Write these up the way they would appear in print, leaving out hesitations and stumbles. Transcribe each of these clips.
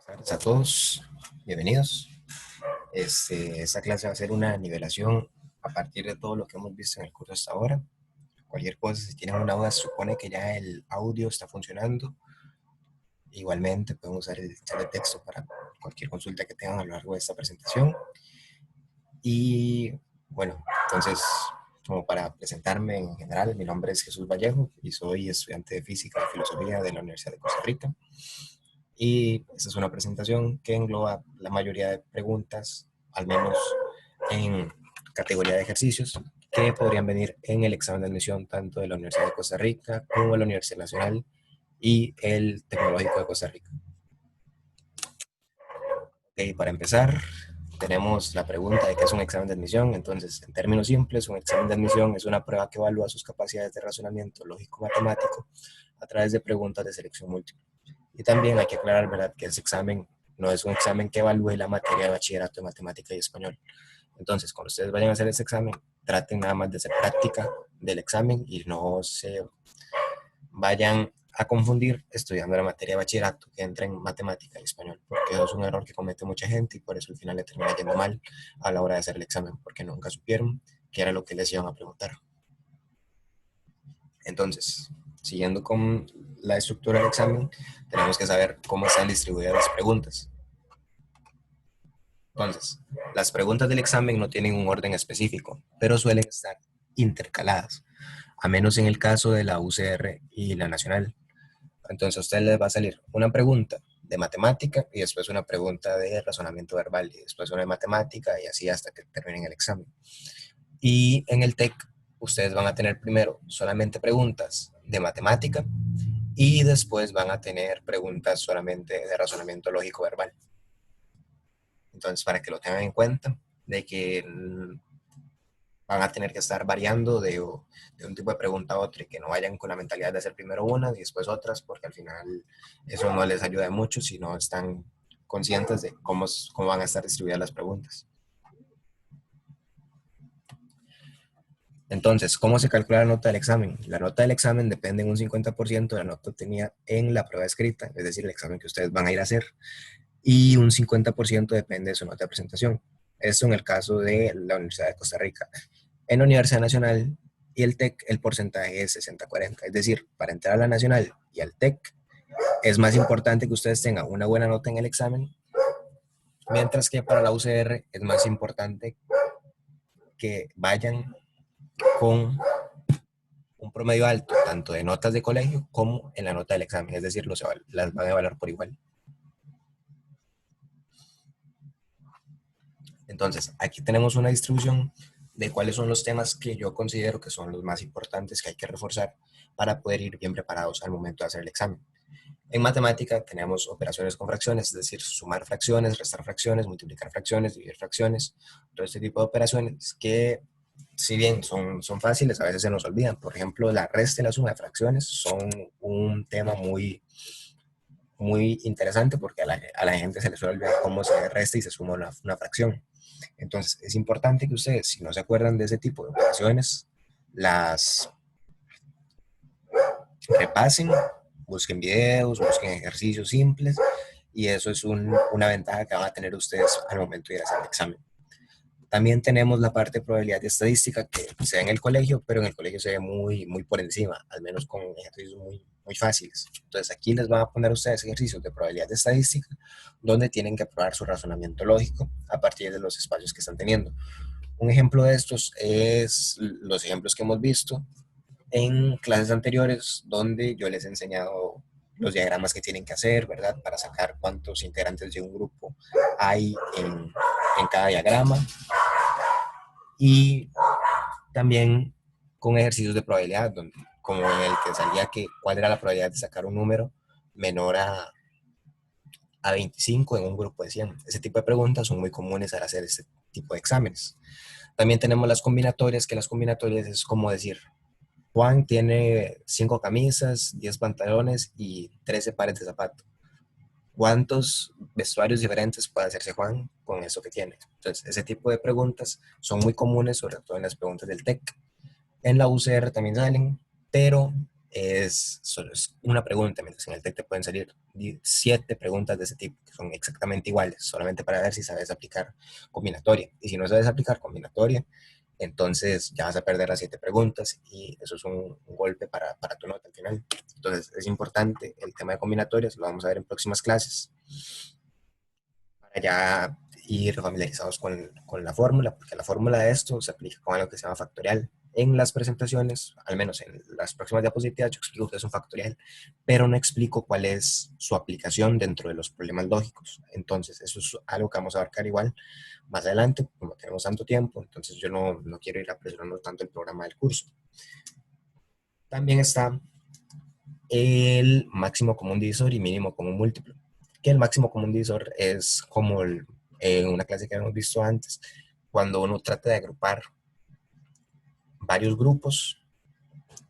Buenas tardes a todos, bienvenidos. Esta clase va a ser una nivelación a partir de todo lo que hemos visto en el curso hasta ahora. Cualquier cosa, si tienen una duda, se supone que ya el audio está funcionando. Igualmente pueden usar el chat de texto para cualquier consulta que tengan a lo largo de esta presentación. Y bueno, entonces, como para presentarme en general, mi nombre es Jesús Vallejo y soy estudiante de Física y Filosofía de la Universidad de Costa Rica. Y esta es una presentación que engloba la mayoría de preguntas, al menos en categoría de ejercicios, que podrían venir en el examen de admisión tanto de la Universidad de Costa Rica como de la Universidad Nacional y el Tecnológico de Costa Rica. Okay, para empezar, tenemos la pregunta de qué es un examen de admisión. Entonces, en términos simples, un examen de admisión es una prueba que evalúa sus capacidades de razonamiento lógico-matemático a través de preguntas de selección múltiple. Y también hay que aclarar, ¿verdad?, que ese examen no es un examen que evalúe la materia de bachillerato de matemática y español. Entonces, cuando ustedes vayan a hacer ese examen, traten nada más de hacer práctica del examen y no se vayan a confundir estudiando la materia de bachillerato que entra en matemática y español, porque eso es un error que comete mucha gente y por eso al final le termina yendo mal a la hora de hacer el examen, porque nunca supieron qué era lo que les iban a preguntar. Entonces, siguiendo con la estructura del examen, tenemos que saber cómo están distribuidas las preguntas. Entonces, las preguntas del examen no tienen un orden específico, pero suelen estar intercaladas, a menos en el caso de la UCR y la Nacional. Entonces, a ustedes les va a salir una pregunta de matemática y después una pregunta de razonamiento verbal y después una de matemática y así hasta que terminen el examen. Y en el TEC, ustedes van a tener primero solamente preguntas de matemática y después van a tener preguntas solamente de razonamiento lógico verbal. Entonces, para que lo tengan en cuenta, de que van a tener que estar variando de un tipo de pregunta a otro y que no vayan con la mentalidad de hacer primero una y después otras, porque al final eso no les ayuda mucho si no están conscientes de cómo van a estar distribuidas las preguntas. Entonces, ¿cómo se calcula la nota del examen? La nota del examen depende en un 50% de la nota obtenida en la prueba escrita, es decir, el examen que ustedes van a ir a hacer, y un 50% depende de su nota de presentación. Esto en el caso de la Universidad de Costa Rica. En la Universidad Nacional y el TEC el porcentaje es 60-40, es decir, para entrar a la Nacional y al TEC es más importante que ustedes tengan una buena nota en el examen, mientras que para la UCR es más importante que vayan con un promedio alto, tanto de notas de colegio como en la nota del examen, es decir, las van a evaluar por igual. Entonces, aquí tenemos una distribución de cuáles son los temas que yo considero que son los más importantes que hay que reforzar para poder ir bien preparados al momento de hacer el examen. En matemática tenemos operaciones con fracciones, es decir, sumar fracciones, restar fracciones, multiplicar fracciones, dividir fracciones, todo este tipo de operaciones que, si bien son fáciles, a veces se nos olvidan. Por ejemplo, la resta y la suma de fracciones son un tema muy interesante porque a la gente se les suele olvidar cómo se resta y se suma una fracción. Entonces, es importante que ustedes, si no se acuerdan de ese tipo de operaciones, las repasen, busquen videos, busquen ejercicios simples y eso es una ventaja que van a tener ustedes al momento de ir a hacer el examen. También tenemos la parte de probabilidad de estadística que se ve en el colegio, pero en el colegio se ve muy por encima, al menos con ejercicios muy fáciles. Entonces aquí les van a poner a ustedes ejercicios de probabilidad de estadística donde tienen que probar su razonamiento lógico a partir de los espacios que están teniendo. Un ejemplo de estos es los ejemplos que hemos visto en clases anteriores donde yo les he enseñado los diagramas que tienen que hacer, ¿verdad? Para sacar cuántos integrantes de un grupo hay en cada diagrama. Y también con ejercicios de probabilidad, donde, como en el que salía que cuál era la probabilidad de sacar un número menor a 25 en un grupo de 100. Ese tipo de preguntas son muy comunes al hacer este tipo de exámenes. También tenemos las combinatorias, que las combinatorias es como decir, Juan tiene 5 camisas, 10 pantalones y 13 pares de zapatos. ¿Cuántos vestuarios diferentes puede hacerse Juan con eso que tiene? Entonces, ese tipo de preguntas son muy comunes, sobre todo en las preguntas del TEC. En la UCR también salen, pero solo es una pregunta, mientras en el TEC te pueden salir 7 preguntas de ese tipo, que son exactamente iguales, solamente para ver si sabes aplicar combinatoria. Y si no sabes aplicar combinatoria, entonces ya vas a perder las 7 preguntas y eso es un golpe para tu nota al final. Entonces es importante el tema de combinatorias, lo vamos a ver en próximas clases, para ya ir familiarizados con la fórmula, porque la fórmula de esto se aplica con algo que se llama factorial. En las presentaciones, al menos en las próximas diapositivas, yo explico qué es un factorial, pero no explico cuál es su aplicación dentro de los problemas lógicos. Entonces, eso es algo que vamos a abarcar igual más adelante, como tenemos tanto tiempo, entonces yo no quiero ir apresurando tanto el programa del curso. También está el máximo común divisor y mínimo común múltiplo, que el máximo común divisor es como en una clase que hemos visto antes, cuando uno trata de agrupar varios grupos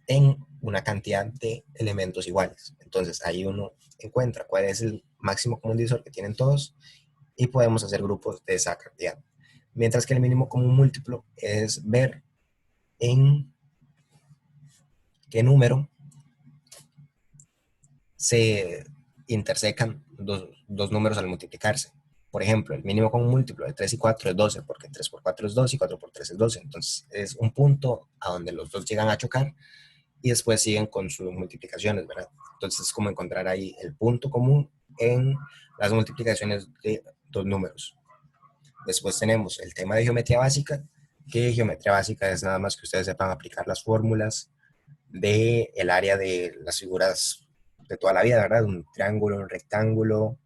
en una cantidad de elementos iguales. Entonces ahí uno encuentra cuál es el máximo común divisor que tienen todos y podemos hacer grupos de esa cantidad. Mientras que el mínimo común múltiplo es ver en qué número se intersecan dos números al multiplicarse. Por ejemplo, el mínimo común múltiplo de 3 y 4 es 12, porque 3 por 4 es 2 y 4 por 3 es 12. Entonces es un punto a donde los dos llegan a chocar y después siguen con sus multiplicaciones, ¿verdad? Entonces es como encontrar ahí el punto común en las multiplicaciones de dos números. Después tenemos el tema de geometría básica, que geometría básica es nada más que ustedes sepan aplicar las fórmulas del área de las figuras de toda la vida, ¿verdad? Un triángulo, un rectángulo,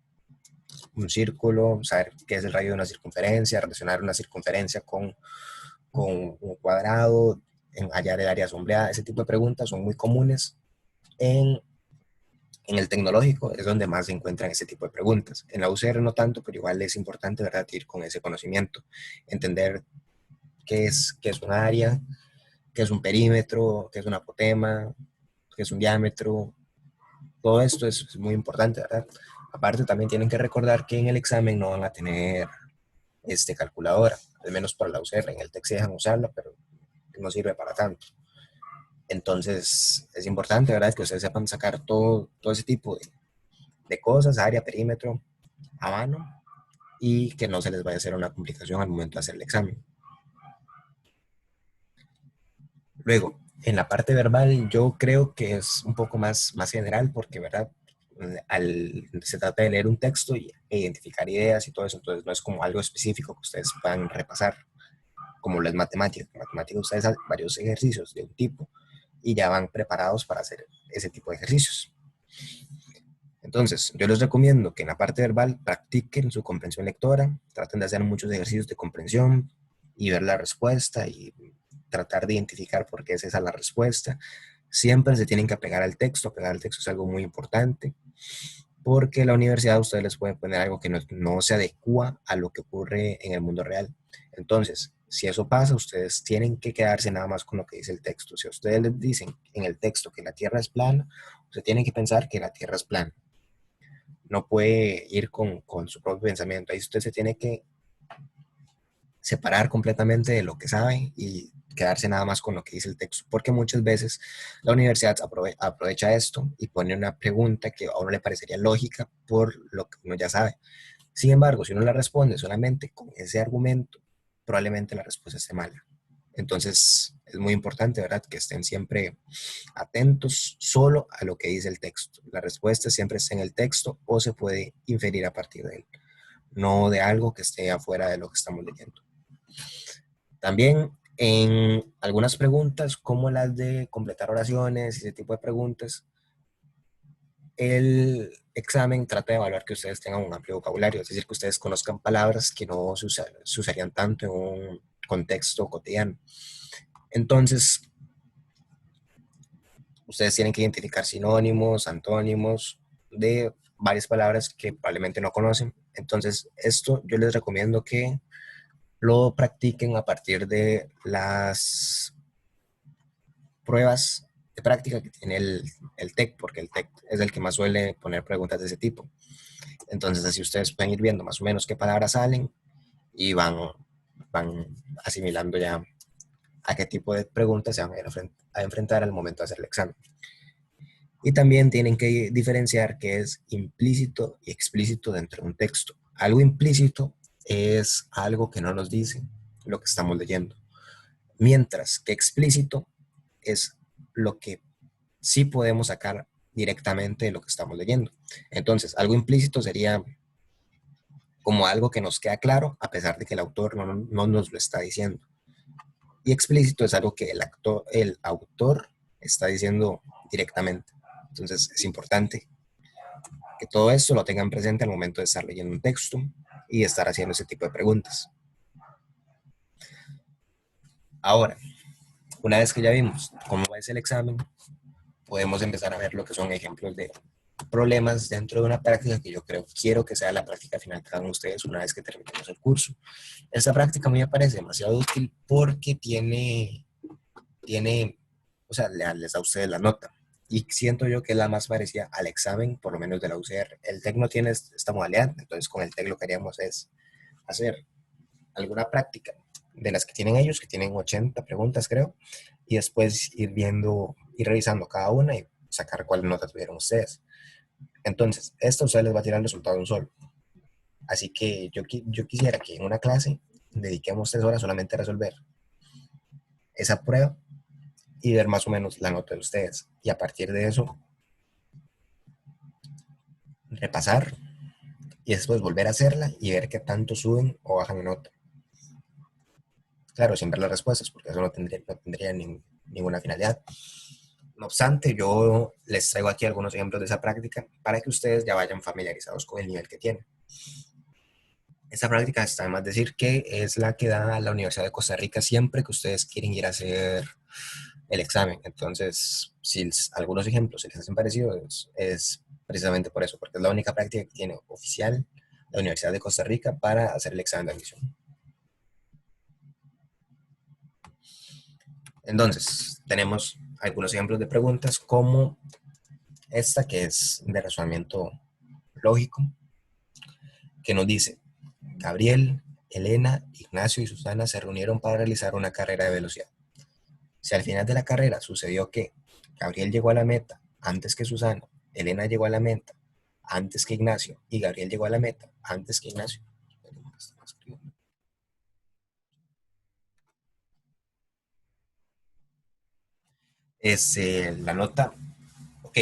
un círculo, saber qué es el radio de una circunferencia, relacionar una circunferencia con un cuadrado, en hallar el área sombreada, ese tipo de preguntas son muy comunes en, en el tecnológico, es donde más se encuentran ese tipo de preguntas. En la UCR no tanto, pero igual es importante, ¿verdad?, ir con ese conocimiento, entender qué es un área, qué es un perímetro, qué es un apotema, qué es un diámetro. Todo esto es muy importante, ¿verdad? Aparte, también tienen que recordar que en el examen no van a tener calculadora, al menos para la UCR. En el TEC se dejan usarla, pero no sirve para tanto. Entonces, es importante, ¿verdad?, que ustedes sepan sacar todo ese tipo de cosas, área, perímetro, a mano, y que no se les vaya a hacer una complicación al momento de hacer el examen. Luego, en la parte verbal, yo creo que es un poco más general, porque, ¿verdad?, se trata de leer un texto e identificar ideas y todo eso, entonces no es como algo específico que ustedes puedan repasar, como las matemáticas. En matemáticas ustedes hacen varios ejercicios de un tipo y ya van preparados para hacer ese tipo de ejercicios. Entonces, yo les recomiendo que en la parte verbal practiquen su comprensión lectora, traten de hacer muchos ejercicios de comprensión y ver la respuesta y tratar de identificar por qué es esa la respuesta. Siempre se tienen que apegar al texto, apegar al texto es algo muy importante, porque la universidad a ustedes les puede poner algo que no se adecua a lo que ocurre en el mundo real. Entonces, si eso pasa, ustedes tienen que quedarse nada más con lo que dice el texto. Si a ustedes les dicen en el texto que la Tierra es plana, usted tiene que pensar que la Tierra es plana. No puede ir con su propio pensamiento. Ahí usted se tiene que separar completamente de lo que sabe y quedarse nada más con lo que dice el texto, porque muchas veces la universidad aprovecha esto y pone una pregunta que a uno le parecería lógica por lo que uno ya sabe. Sin embargo, si uno la responde solamente con ese argumento, probablemente la respuesta esté mala. Entonces, es muy importante, ¿verdad?, que estén siempre atentos solo a lo que dice el texto. La respuesta siempre está en el texto o se puede inferir a partir de él, no de algo que esté afuera de lo que estamos leyendo. También en algunas preguntas, como las de completar oraciones y ese tipo de preguntas, el examen trata de evaluar que ustedes tengan un amplio vocabulario, es decir, que ustedes conozcan palabras que no se usarían tanto en un contexto cotidiano. Entonces, ustedes tienen que identificar sinónimos, antónimos de varias palabras que probablemente no conocen. Entonces, esto yo les recomiendo que lo practiquen a partir de las pruebas de práctica que tiene el TEC, porque el TEC es el que más suele poner preguntas de ese tipo. Entonces, así ustedes pueden ir viendo más o menos qué palabras salen y van asimilando ya a qué tipo de preguntas se van a enfrentar al momento de hacer el examen. Y también tienen que diferenciar qué es implícito y explícito dentro de un texto. Algo implícito es algo que no nos dice lo que estamos leyendo, mientras que explícito es lo que sí podemos sacar directamente de lo que estamos leyendo. Entonces, algo implícito sería como algo que nos queda claro a pesar de que el autor no nos lo está diciendo. Y explícito es algo que el autor está diciendo directamente. Entonces, es importante que todo esto lo tengan presente al momento de estar leyendo un texto y de estar haciendo ese tipo de preguntas. Ahora, una vez que ya vimos cómo es el examen, podemos empezar a ver lo que son ejemplos de problemas dentro de una práctica que yo quiero que sea la práctica final que hagan ustedes una vez que terminemos el curso. Esta práctica a mí me parece demasiado útil porque tiene, o sea, les da a ustedes la nota. Y siento yo que es la más parecida al examen, por lo menos de la UCR. El TEC no tiene esta modalidad, entonces con el TEC lo que haríamos es hacer alguna práctica de las que tienen ellos, que tienen 80 preguntas, creo, y después ir viendo, ir revisando cada una y sacar cuál nota tuvieron ustedes. Entonces, esto a ustedes les va a tirar el resultado de un solo. Así que yo quisiera que en una clase dediquemos 3 horas solamente a resolver esa prueba y ver más o menos la nota de ustedes. Y a partir de eso, repasar y después volver a hacerla y ver qué tanto suben o bajan nota. Claro, sin ver las respuestas, porque eso no tendría ninguna finalidad. No obstante, yo les traigo aquí algunos ejemplos de esa práctica para que ustedes ya vayan familiarizados con el nivel que tienen. Esta práctica está además decir que es la que da la Universidad de Costa Rica siempre que ustedes quieren ir a hacer el examen. Entonces, si algunos ejemplos se les hacen parecidos, es precisamente por eso, porque es la única práctica que tiene oficial la Universidad de Costa Rica para hacer el examen de admisión. Entonces, tenemos algunos ejemplos de preguntas como esta que es de razonamiento lógico, que nos dice, Gabriel, Elena, Ignacio y Susana se reunieron para realizar una carrera de velocidad. Si al final de la carrera sucedió que Gabriel llegó a la meta antes que Susana, Elena llegó a la meta antes que Ignacio y Gabriel llegó a la meta antes que Ignacio. Es la nota. Ok,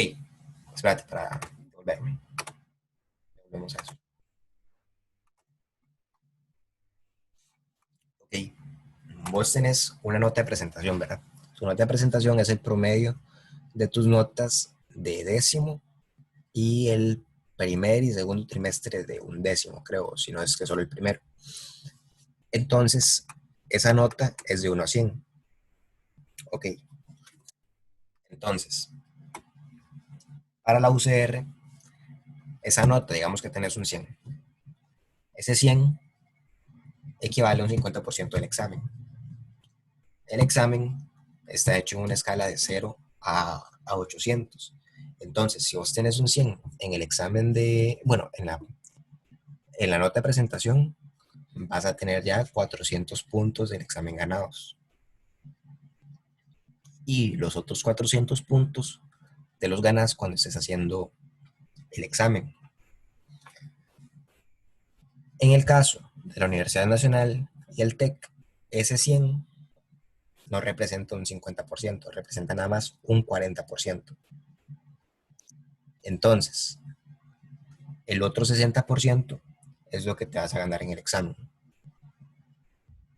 espérate para devolverme. Volvemos a eso. Ok, vos tenés una nota de presentación, ¿verdad? Su nota de presentación es el promedio de tus notas de décimo y el primer y segundo trimestre de un décimo, creo, si no es que solo el primero. Entonces, esa nota es de 1 a 100. Ok, entonces, para la UCR, esa nota, digamos que tenés un 100. Ese 100 equivale a un 50% del examen. El examen está hecho en una escala de 0 a 800. Entonces, si vos tenés un 100 en el examen bueno, en la nota de presentación, vas a tener ya 400 puntos del examen ganados. Y los otros 400 puntos te los ganas cuando estés haciendo el examen. En el caso de la Universidad Nacional y el TEC, ese 100 no representa un 50%, representa nada más un 40%. Entonces, el otro 60% es lo que te vas a ganar en el examen.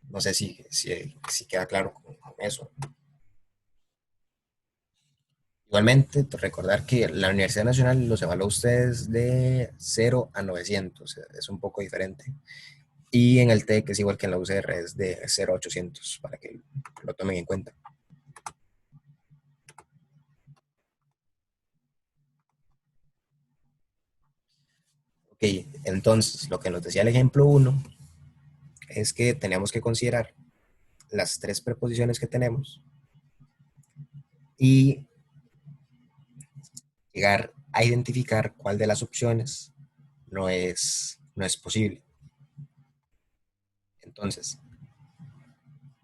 No sé si queda claro con eso. Igualmente, recordar que la Universidad Nacional los evalúa a ustedes de 0 a 900, es un poco diferente. Y en el TEC es igual que en la UCR, es de 0 a 800, para que lo tomen en cuenta. Ok, entonces lo que nos decía el ejemplo 1 es que tenemos que considerar las 3 preposiciones que tenemos y llegar a identificar cuál de las opciones no es posible. Entonces,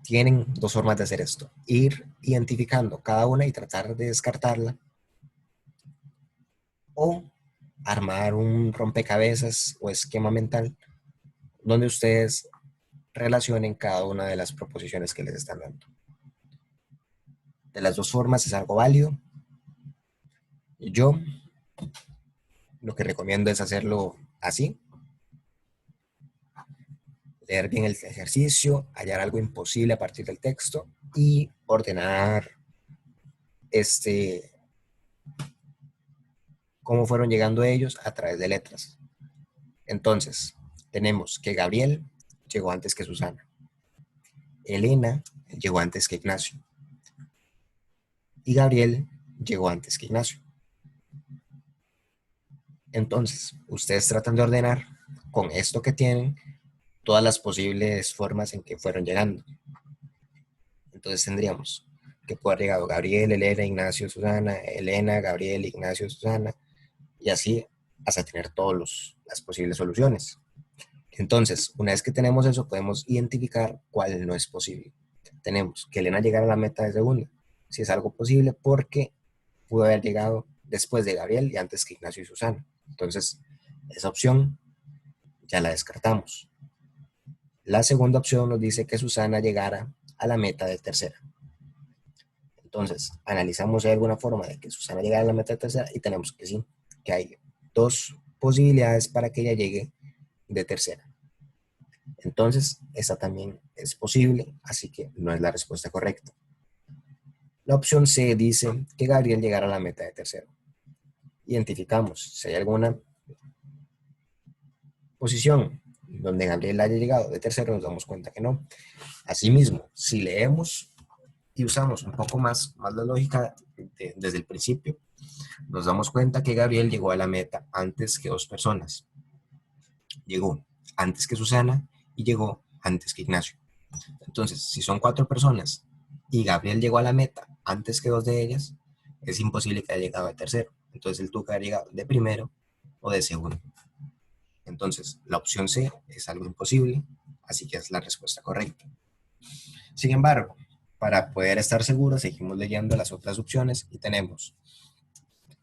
tienen 2 formas de hacer esto. Ir identificando cada una y tratar de descartarla o armar un rompecabezas o esquema mental donde ustedes relacionen cada una de las proposiciones que les están dando. De las dos formas es algo válido. Yo lo que recomiendo es hacerlo así, leer bien el ejercicio, hallar algo imposible a partir del texto y ordenar este, cómo fueron llegando ellos a través de letras. Entonces, tenemos que Gabriel llegó antes que Susana, Elena llegó antes que Ignacio y Gabriel llegó antes que Ignacio. Entonces, ustedes tratan de ordenar con esto que tienen todas las posibles formas en que fueron llegando. Entonces tendríamos que puede haber llegado Gabriel, Elena, Ignacio, Susana, Elena, Gabriel, Ignacio, Susana, y así hasta tener todas las posibles soluciones. Entonces, una vez que tenemos eso, podemos identificar cuál no es posible. Tenemos que Elena llegara a la meta de segunda, si es algo posible, porque pudo haber llegado después de Gabriel y antes que Ignacio y Susana. Entonces, esa opción ya la descartamos. La segunda opción nos dice que Susana llegara a la meta de tercera. Entonces, analizamos si hay alguna forma de que Susana llegue a la meta de tercera y tenemos que sí, que hay dos posibilidades para que ella llegue de tercera. Entonces, esa también es posible, así que no es la respuesta correcta. La opción C dice que Gabriel llegará a la meta de tercero. Identificamos si hay alguna posición donde Gabriel haya llegado de tercero, nos damos cuenta que no. Asimismo, si leemos y usamos un poco más la lógica desde el principio, nos damos cuenta que Gabriel llegó a la meta antes que dos personas. Llegó antes que Susana y llegó antes que Ignacio. Entonces, si son cuatro personas y Gabriel llegó a la meta antes que dos de ellas, es imposible que haya llegado de tercero. Entonces, él tuvo que haber llegado de primero o de segundo. Entonces, la opción C es algo imposible, así que es la respuesta correcta. Sin embargo, para poder estar seguros, seguimos leyendo las otras opciones y tenemos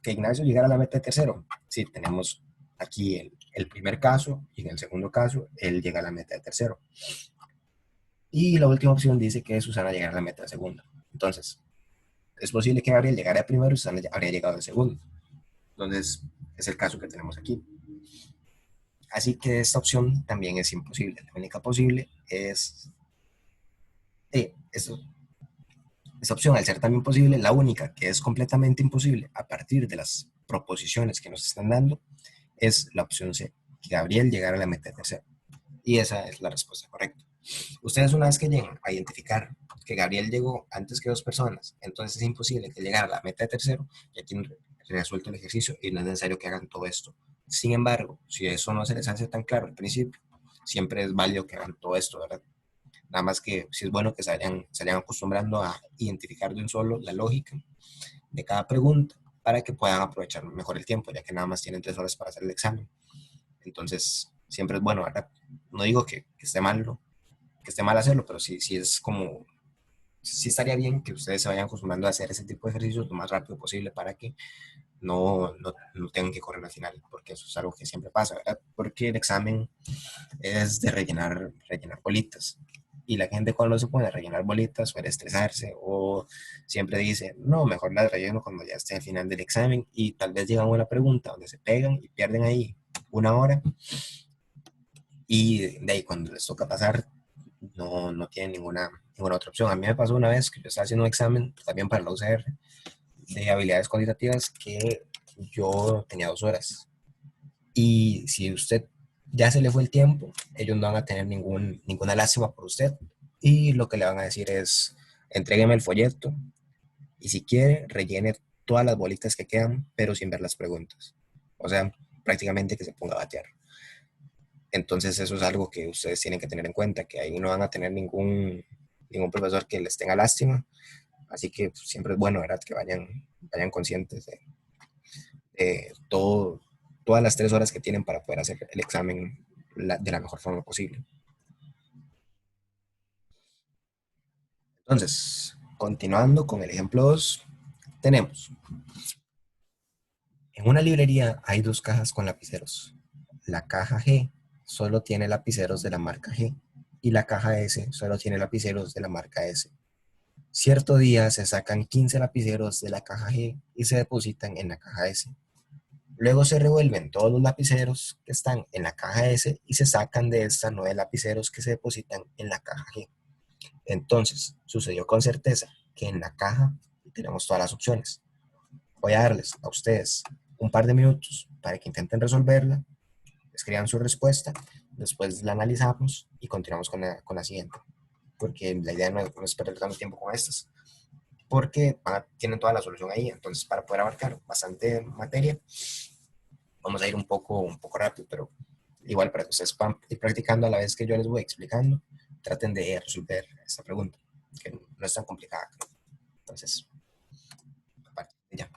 que Ignacio llegara a la meta de tercero. Sí, tenemos aquí el primer caso y en el segundo caso, él llega a la meta de tercero. Y la última opción dice que Susana llegará a la meta de segundo. Entonces, es posible que Gabriel llegara de primero y Susana habría llegado de segundo. Entonces, es el caso que tenemos aquí. Así que esta opción también es imposible. La única posible es esta opción, al ser también posible, la única que es completamente imposible a partir de las proposiciones que nos están dando es la opción C, que Gabriel llegara a la meta de tercero. Y esa es la respuesta correcta. Ustedes una vez que lleguen a identificar que Gabriel llegó antes que dos personas, entonces es imposible que llegara a la meta de tercero, ya tienen resuelto el ejercicio y no es necesario que hagan todo esto. Sin embargo, si eso no se les hace tan claro al principio, siempre es válido que hagan todo esto, ¿verdad? Nada más que sí es bueno que se vayan acostumbrando a identificar de un solo la lógica de cada pregunta para que puedan aprovechar mejor el tiempo, ya que nada más tienen 3 horas para hacer el examen. Entonces, siempre es bueno, ¿verdad? No digo que esté mal, que esté mal hacerlo, pero sí es como, sí estaría bien que ustedes se vayan acostumbrando a hacer ese tipo de ejercicios lo más rápido posible para que no tengan que correr al final, porque eso es algo que siempre pasa, ¿verdad? Porque el examen es de rellenar bolitas. Y la gente cuando se pone a rellenar bolitas suele estresarse o siempre dice, no, mejor las relleno cuando ya esté al final del examen y tal vez llega una pregunta donde se pegan y pierden ahí 1 hora y de ahí cuando les toca pasar no tienen ninguna otra opción. A mí me pasó una vez que yo estaba haciendo un examen también para la UCR de habilidades cuantitativas que yo tenía 2 horas. Y si usted ya se le fue el tiempo, ellos no van a tener ninguna lástima por usted. Y lo que le van a decir es, entrégueme el folleto y si quiere, rellene todas las bolitas que quedan, pero sin ver las preguntas. O sea, prácticamente que se ponga a batear. Entonces eso es algo que ustedes tienen que tener en cuenta, que ahí no van a tener ningún profesor que les tenga lástima. Así que siempre es bueno, ¿verdad? Que vayan conscientes de todas las 3 horas que tienen para poder hacer el examen de la mejor forma posible. Entonces, continuando con el ejemplo 2, tenemos En una librería hay dos cajas con lapiceros. La caja G solo tiene lapiceros de la marca G y la caja S solo tiene lapiceros de la marca S. Cierto día se sacan 15 lapiceros de la caja G y se depositan en la caja S. Luego se revuelven todos los lapiceros que están en la caja S y se sacan de esta 9 lapiceros que se depositan en la caja G. Entonces, sucedió con certeza que en la caja tenemos todas las opciones. Voy a darles a ustedes un par de minutos para que intenten resolverla, escriban su respuesta, después la analizamos y continuamos con la siguiente. Porque la idea no es perder tanto tiempo con estas, porque tienen toda la solución ahí. Entonces, para poder abarcar bastante materia, vamos a ir un poco rápido, pero igual para que ustedes puedan ir practicando a la vez que yo les voy explicando, traten de resolver esta pregunta, que no es tan complicada, creo. Entonces, aparte, ya.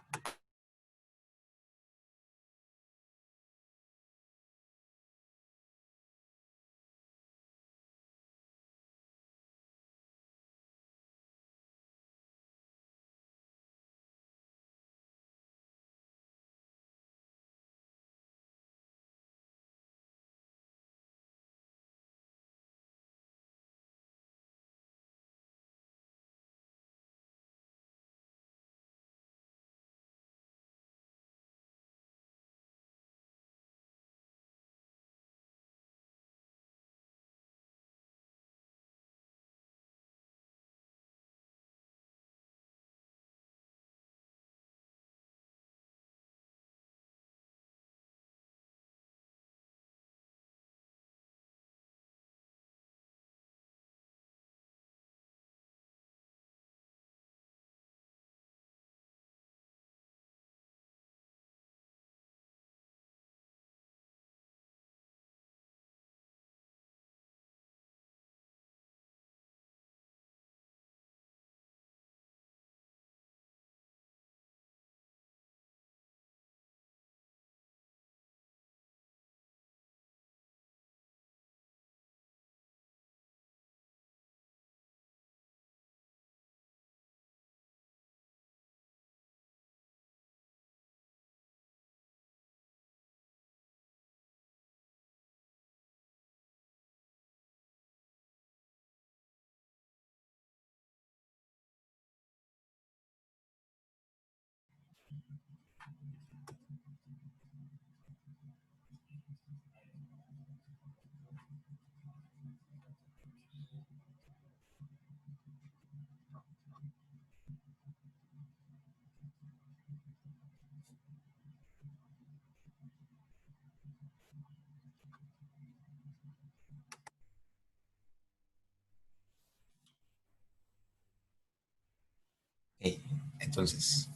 Ok, entonces,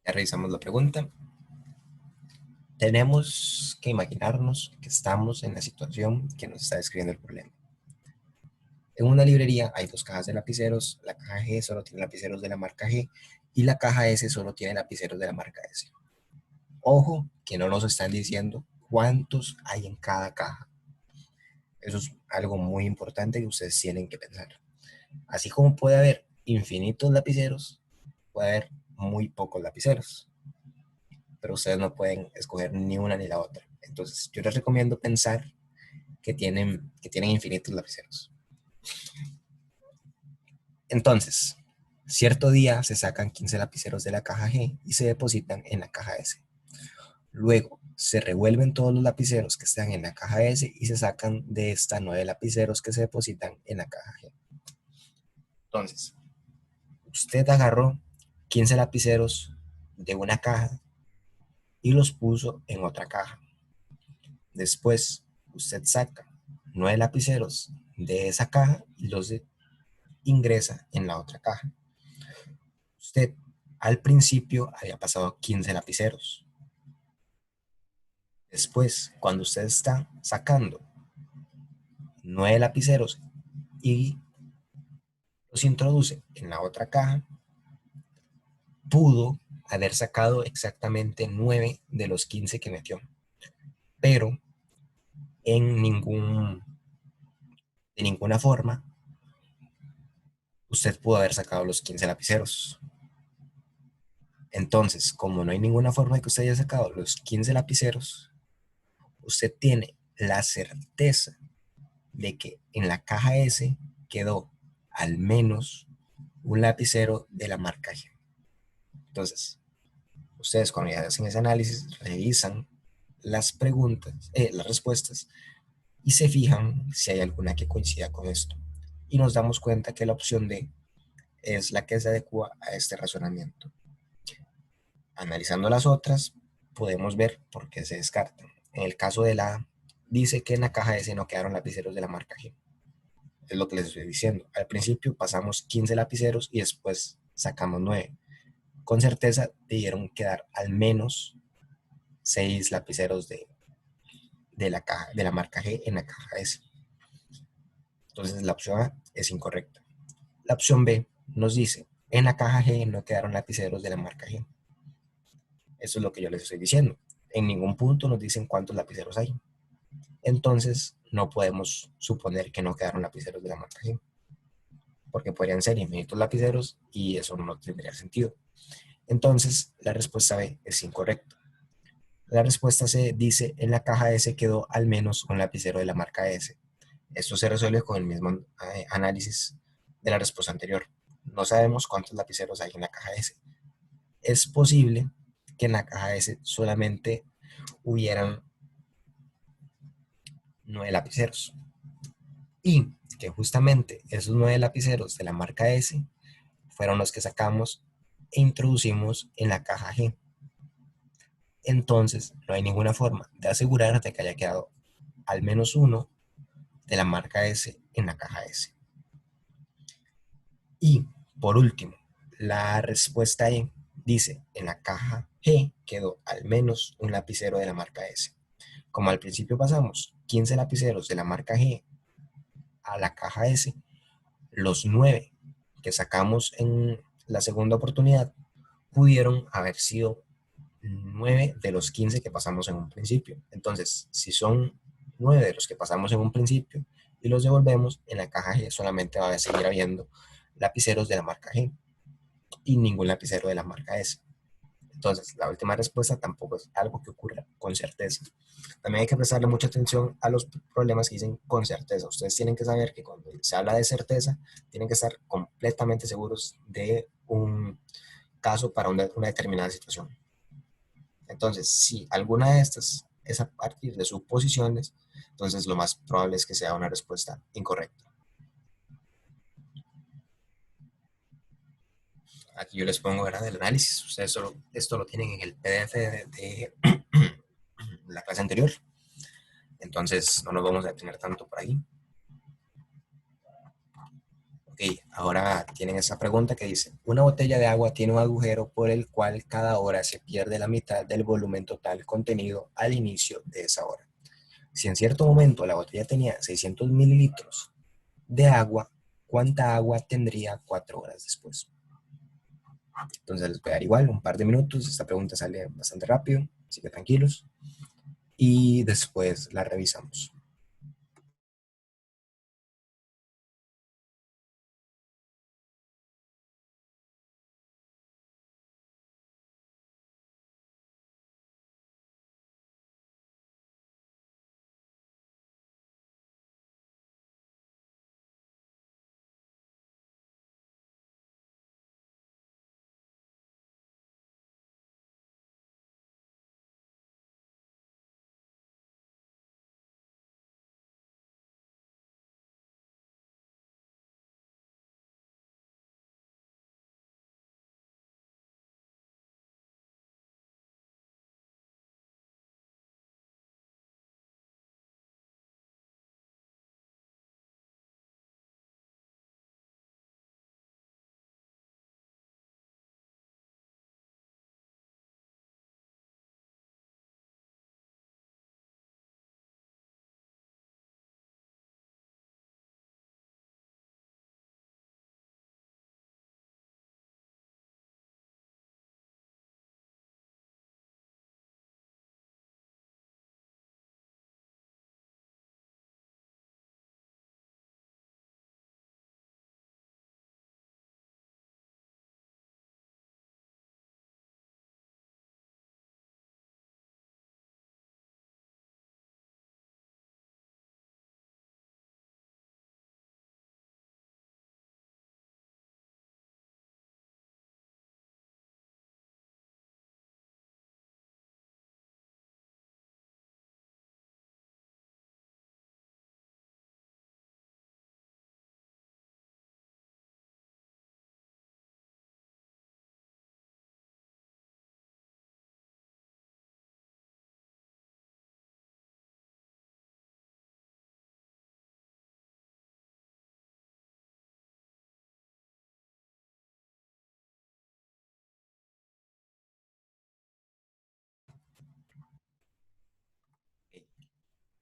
ya revisamos la pregunta. Tenemos que imaginarnos que estamos en la situación que nos está describiendo el problema. En una librería hay dos cajas de lapiceros, la caja G solo tiene lapiceros de la marca G y la caja S solo tiene lapiceros de la marca S. Ojo que no nos están diciendo cuántos hay en cada caja. Eso es algo muy importante que ustedes tienen que pensar. Así como puede haber infinitos lapiceros, puede haber muy pocos lapiceros, pero ustedes no pueden escoger ni una ni la otra. Entonces, yo les recomiendo pensar que tienen infinitos lapiceros. Entonces, cierto día se sacan 15 lapiceros de la caja G y se depositan en la caja S. Luego, se revuelven todos los lapiceros que están en la caja S y se sacan de esta 9 lapiceros que se depositan en la caja G. Entonces, usted agarró 15 lapiceros de una caja y los puso en otra caja. Después, usted saca 9 lapiceros de esa caja y los ingresa en la otra caja. Usted al principio había pasado 15 lapiceros. Después, cuando usted está sacando 9 lapiceros y los introduce en la otra caja, pudo haber sacado exactamente 9 de los 15 que metió, pero en de ninguna forma usted pudo haber sacado los 15 lapiceros. Entonces, como no hay ninguna forma de que usted haya sacado los 15 lapiceros, usted tiene la certeza de que en la caja S quedó al menos un lapicero de la marca G. Entonces, ustedes cuando ya hacen ese análisis, revisan las preguntas, las respuestas, y se fijan si hay alguna que coincida con esto. Y nos damos cuenta que la opción D es la que se adecua a este razonamiento. Analizando las otras, podemos ver por qué se descartan. En el caso de la A, dice que en la caja S no quedaron lapiceros de la marca G. Es lo que les estoy diciendo. Al principio pasamos 15 lapiceros y después sacamos 9. Con certeza debieron quedar al menos 6 lapiceros de la marca G en la caja S. Entonces la opción A es incorrecta. La opción B nos dice, en la caja G no quedaron lapiceros de la marca G. Eso es lo que yo les estoy diciendo. En ningún punto nos dicen cuántos lapiceros hay. Entonces no podemos suponer que no quedaron lapiceros de la marca G, porque podrían ser infinitos lapiceros y eso no tendría sentido. Entonces la respuesta B es incorrecta. La respuesta C dice, en la caja S quedó al menos un lapicero de la marca S. Esto se resuelve con el mismo análisis de la respuesta anterior. No sabemos cuántos lapiceros hay en la caja S. Es posible que en la caja S solamente hubieran 9 lapiceros. Y que justamente esos 9 lapiceros de la marca S fueron los que sacamos e introducimos en la caja G. Entonces, no hay ninguna forma de asegurarte que haya quedado al menos uno de la marca S en la caja S. Y, por último, la respuesta E dice, en la caja G quedó al menos un lapicero de la marca S. Como al principio pasamos 15 lapiceros de la marca G a la caja S, los 9 que sacamos en la segunda oportunidad pudieron haber sido 9 de los 15 que pasamos en un principio. Entonces, si son 9 de los que pasamos en un principio y los devolvemos, en la caja G solamente va a seguir habiendo lapiceros de la marca G y ningún lapicero de la marca S. Entonces, la última respuesta tampoco es algo que ocurra con certeza. También hay que prestarle mucha atención a los problemas que dicen con certeza. Ustedes tienen que saber que cuando se habla de certeza, tienen que estar completamente seguros de un caso para una determinada situación. Entonces, si alguna de estas es a partir de suposiciones, entonces lo más probable es que sea una respuesta incorrecta. Aquí yo les pongo, ¿verdad?, el análisis. Ustedes esto lo tienen en el PDF de la clase anterior. Entonces, no nos vamos a detener tanto por ahí. Ok, ahora tienen esa pregunta que dice, una botella de agua tiene un agujero por el cual cada hora se pierde la mitad del volumen total contenido al inicio de esa hora. Si en cierto momento la botella tenía 600 mililitros de agua, ¿cuánta agua tendría 4 horas después? Entonces les voy a dar igual un par de minutos. Esta pregunta sale bastante rápido, así que tranquilos. Y después la revisamos.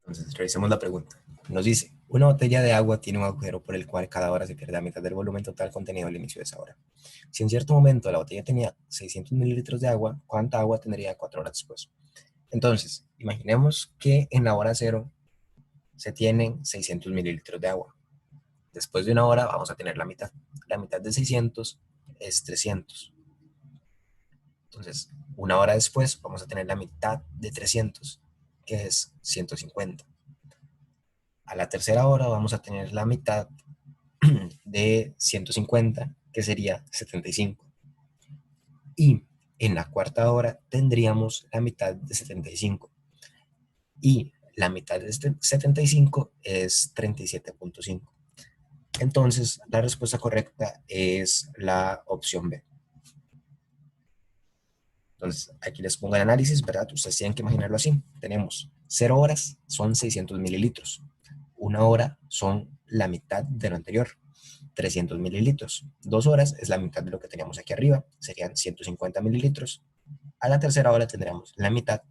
Entonces, revisemos la pregunta. Nos dice, una botella de agua tiene un agujero por el cual cada hora se pierde la mitad del volumen total contenido al inicio de esa hora. Si en cierto momento la botella tenía 600 mililitros de agua, ¿cuánta agua tendría 4 horas después? Entonces, imaginemos que en la hora cero se tienen 600 mililitros de agua. Después de una hora vamos a tener la mitad. La mitad de 600 es 300. Entonces, una hora después vamos a tener la mitad de 300, que es 150. A la tercera hora vamos a tener la mitad de 150, que sería 75. Y en la cuarta hora tendríamos la mitad de 75. Y la mitad de 75 es 37.5. Entonces, la respuesta correcta es la opción B. Entonces, aquí les pongo el análisis, ¿verdad? Ustedes tienen que imaginarlo así. Tenemos 0 horas, son 600 mililitros. Una hora son la mitad de lo anterior, 300 mililitros. 2 horas es la mitad de lo que teníamos aquí arriba, serían 150 mililitros. A la tercera hora tendríamos la mitad,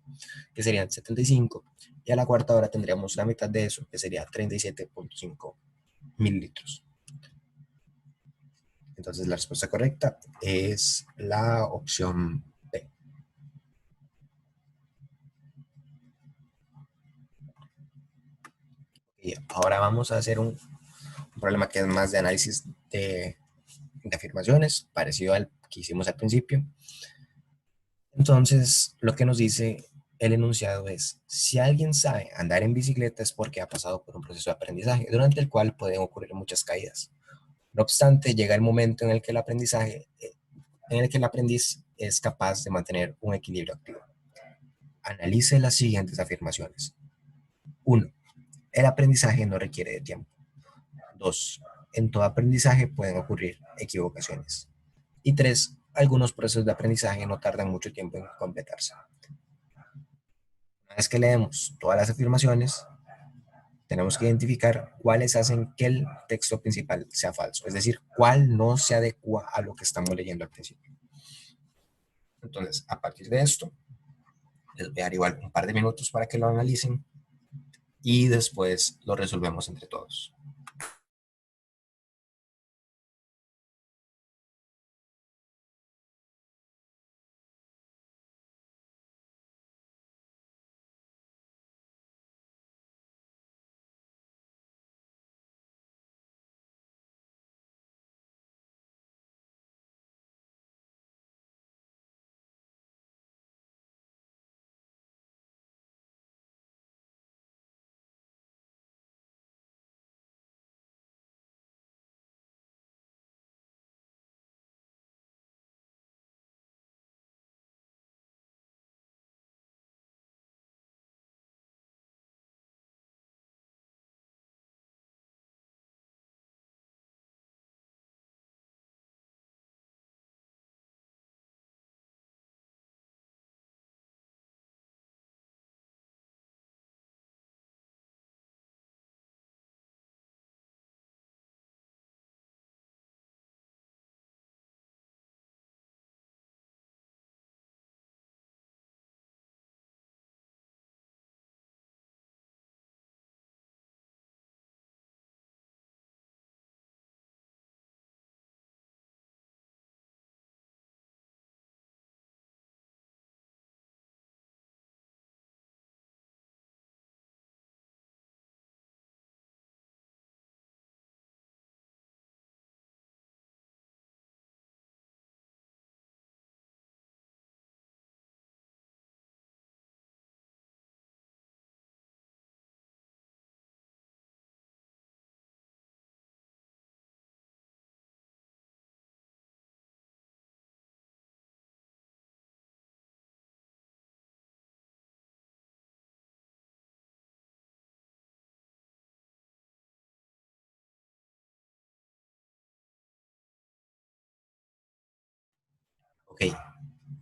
que serían 75. Y a la cuarta hora tendríamos la mitad de eso, que sería 37.5 mililitros. Entonces, la respuesta correcta es la opción B. Y ahora vamos a hacer un problema que es más de análisis de afirmaciones, parecido al que hicimos al principio. Entonces, lo que nos dice el enunciado es, si alguien sabe andar en bicicleta es porque ha pasado por un proceso de aprendizaje, durante el cual pueden ocurrir muchas caídas. No obstante, llega el momento en el que el aprendiz es capaz de mantener un equilibrio activo. Analice las siguientes afirmaciones. 1. El aprendizaje no requiere de tiempo. 2. En todo aprendizaje pueden ocurrir equivocaciones. Y 3. Algunos procesos de aprendizaje no tardan mucho tiempo en completarse. Una vez que leemos todas las afirmaciones, tenemos que identificar cuáles hacen que el texto principal sea falso, es decir, cuál no se adecua a lo que estamos leyendo al principio. Entonces, a partir de esto, les voy a dar igual un par de minutos para que lo analicen y después lo resolvemos entre todos. Ok,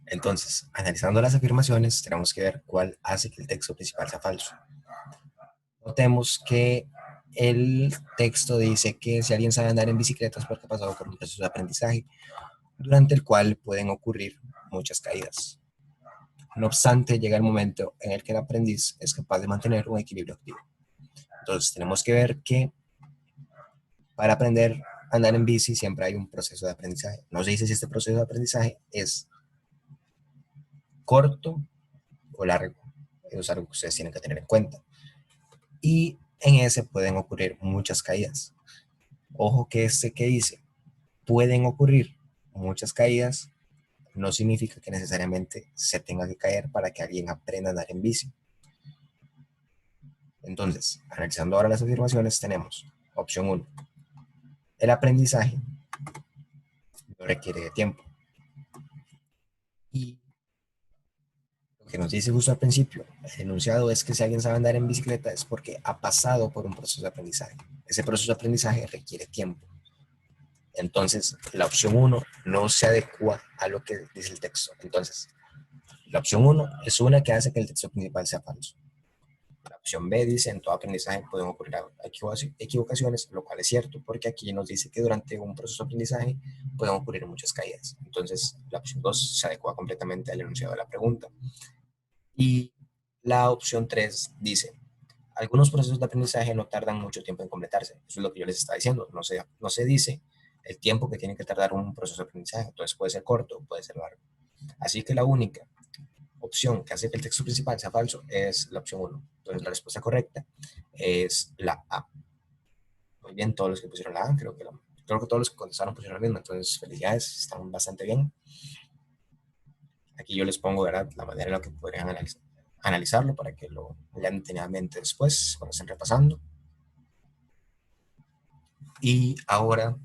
entonces, analizando las afirmaciones, tenemos que ver cuál hace que el texto principal sea falso. Notemos que el texto dice que si alguien sabe andar en bicicleta es porque ha pasado por un proceso de aprendizaje, durante el cual pueden ocurrir muchas caídas. No obstante, llega el momento en el que el aprendiz es capaz de mantener un equilibrio activo. Entonces, tenemos que ver que para aprender a andar en bici siempre hay un proceso de aprendizaje. No se dice si este proceso de aprendizaje es corto o largo. Eso es algo que ustedes tienen que tener en cuenta. Y en ese pueden ocurrir muchas caídas. Ojo que este que dice, pueden ocurrir muchas caídas, no significa que necesariamente se tenga que caer para que alguien aprenda a andar en bici. Entonces, analizando ahora las afirmaciones, tenemos opción uno: el aprendizaje no requiere de tiempo. Y lo que nos dice justo al principio, el enunciado es que si alguien sabe andar en bicicleta es porque ha pasado por un proceso de aprendizaje. Ese proceso de aprendizaje requiere tiempo. Entonces, la opción uno no se adecua a lo que dice el texto. Entonces, la opción uno es una que hace que el texto principal sea falso. La opción B dice, en todo aprendizaje pueden ocurrir equivocaciones, lo cual es cierto, porque aquí nos dice que durante un proceso de aprendizaje pueden ocurrir muchas caídas. Entonces, la opción 2 se adecua completamente al enunciado de la pregunta. Y la opción 3 dice, algunos procesos de aprendizaje no tardan mucho tiempo en completarse. Eso es lo que yo les estaba diciendo. No se dice el tiempo que tiene que tardar un proceso de aprendizaje. Entonces puede ser corto, puede ser largo. Así que la única opción que hace que el texto principal sea falso es la opción uno. Entonces la respuesta correcta es la A. Muy bien, todos los que pusieron la A, creo que todos los que contestaron pusieron la misma. Entonces, felicidades, están bastante bien. Aquí yo les pongo, ¿verdad?, la manera en la que podrían analizarlo para que lo lean detenidamente después, cuando estén repasando. Y ahora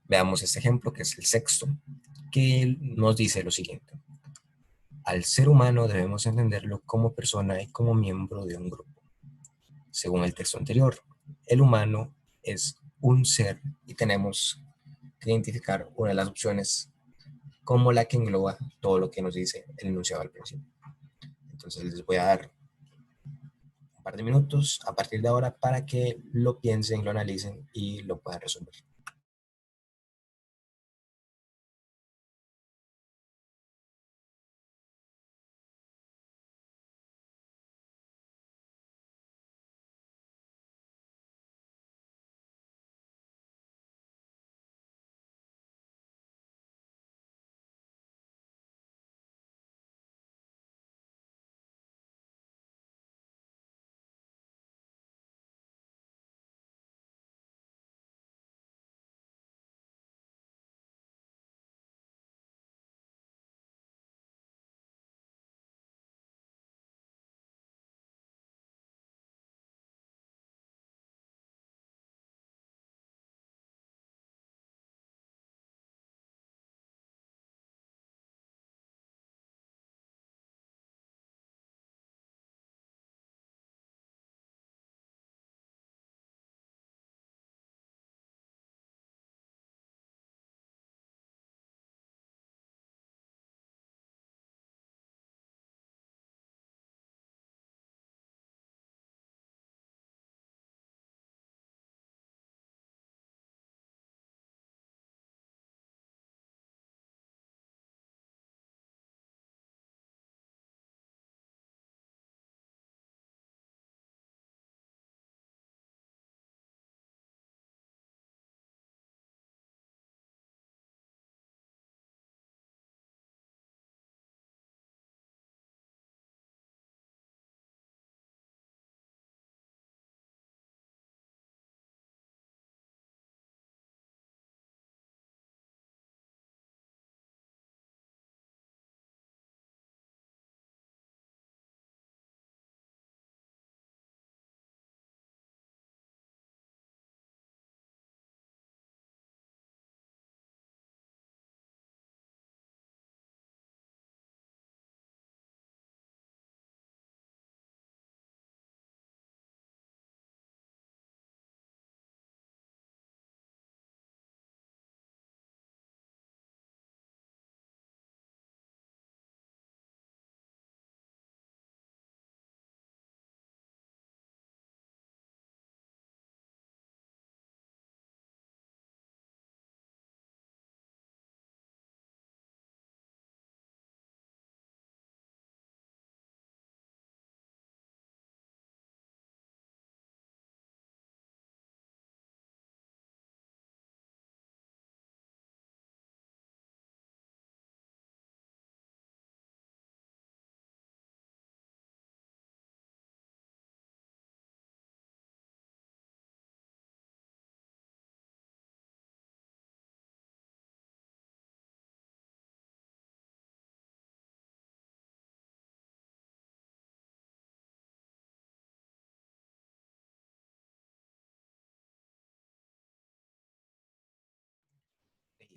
veamos este ejemplo, que es el sexto, que nos dice lo siguiente. Al ser humano debemos entenderlo como persona y como miembro de un grupo. Según el texto anterior, el humano es un ser y tenemos que identificar una de las opciones como la que engloba todo lo que nos dice el enunciado al principio. Entonces les voy a dar un par de minutos a partir de ahora para que lo piensen, lo analicen y lo puedan resolver.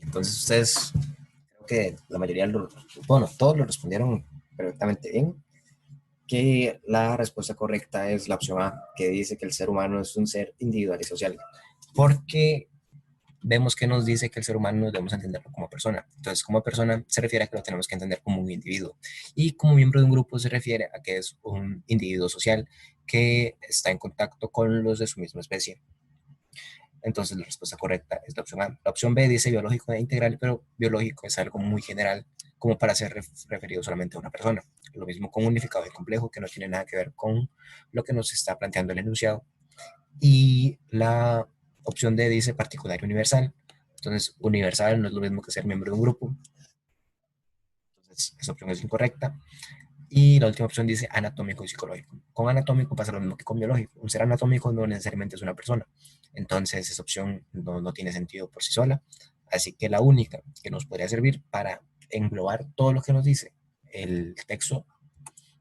Entonces ustedes, creo que la mayoría, bueno, todos lo respondieron perfectamente bien, que la respuesta correcta es la opción A, que dice que el ser humano es un ser individual y social. Porque vemos que nos dice que el ser humano nos debemos entenderlo como persona. Entonces, como persona se refiere a que lo tenemos que entender como un individuo. Y como miembro de un grupo se refiere a que es un individuo social que está en contacto con los de su misma especie. Entonces, la respuesta correcta es la opción A. La opción B dice biológico e integral, pero biológico es algo muy general como para ser referido solamente a una persona. Lo mismo con unificado y complejo, que no tiene nada que ver con lo que nos está planteando el enunciado. Y la opción D dice particular y universal. Entonces, universal no es lo mismo que ser miembro de un grupo. Entonces, esa opción es incorrecta. Y la última opción dice anatómico y psicológico. Con anatómico pasa lo mismo que con biológico. Un ser anatómico no necesariamente es una persona. Entonces, esa opción no tiene sentido por sí sola. Así que la única que nos podría servir para englobar todo lo que nos dice el texto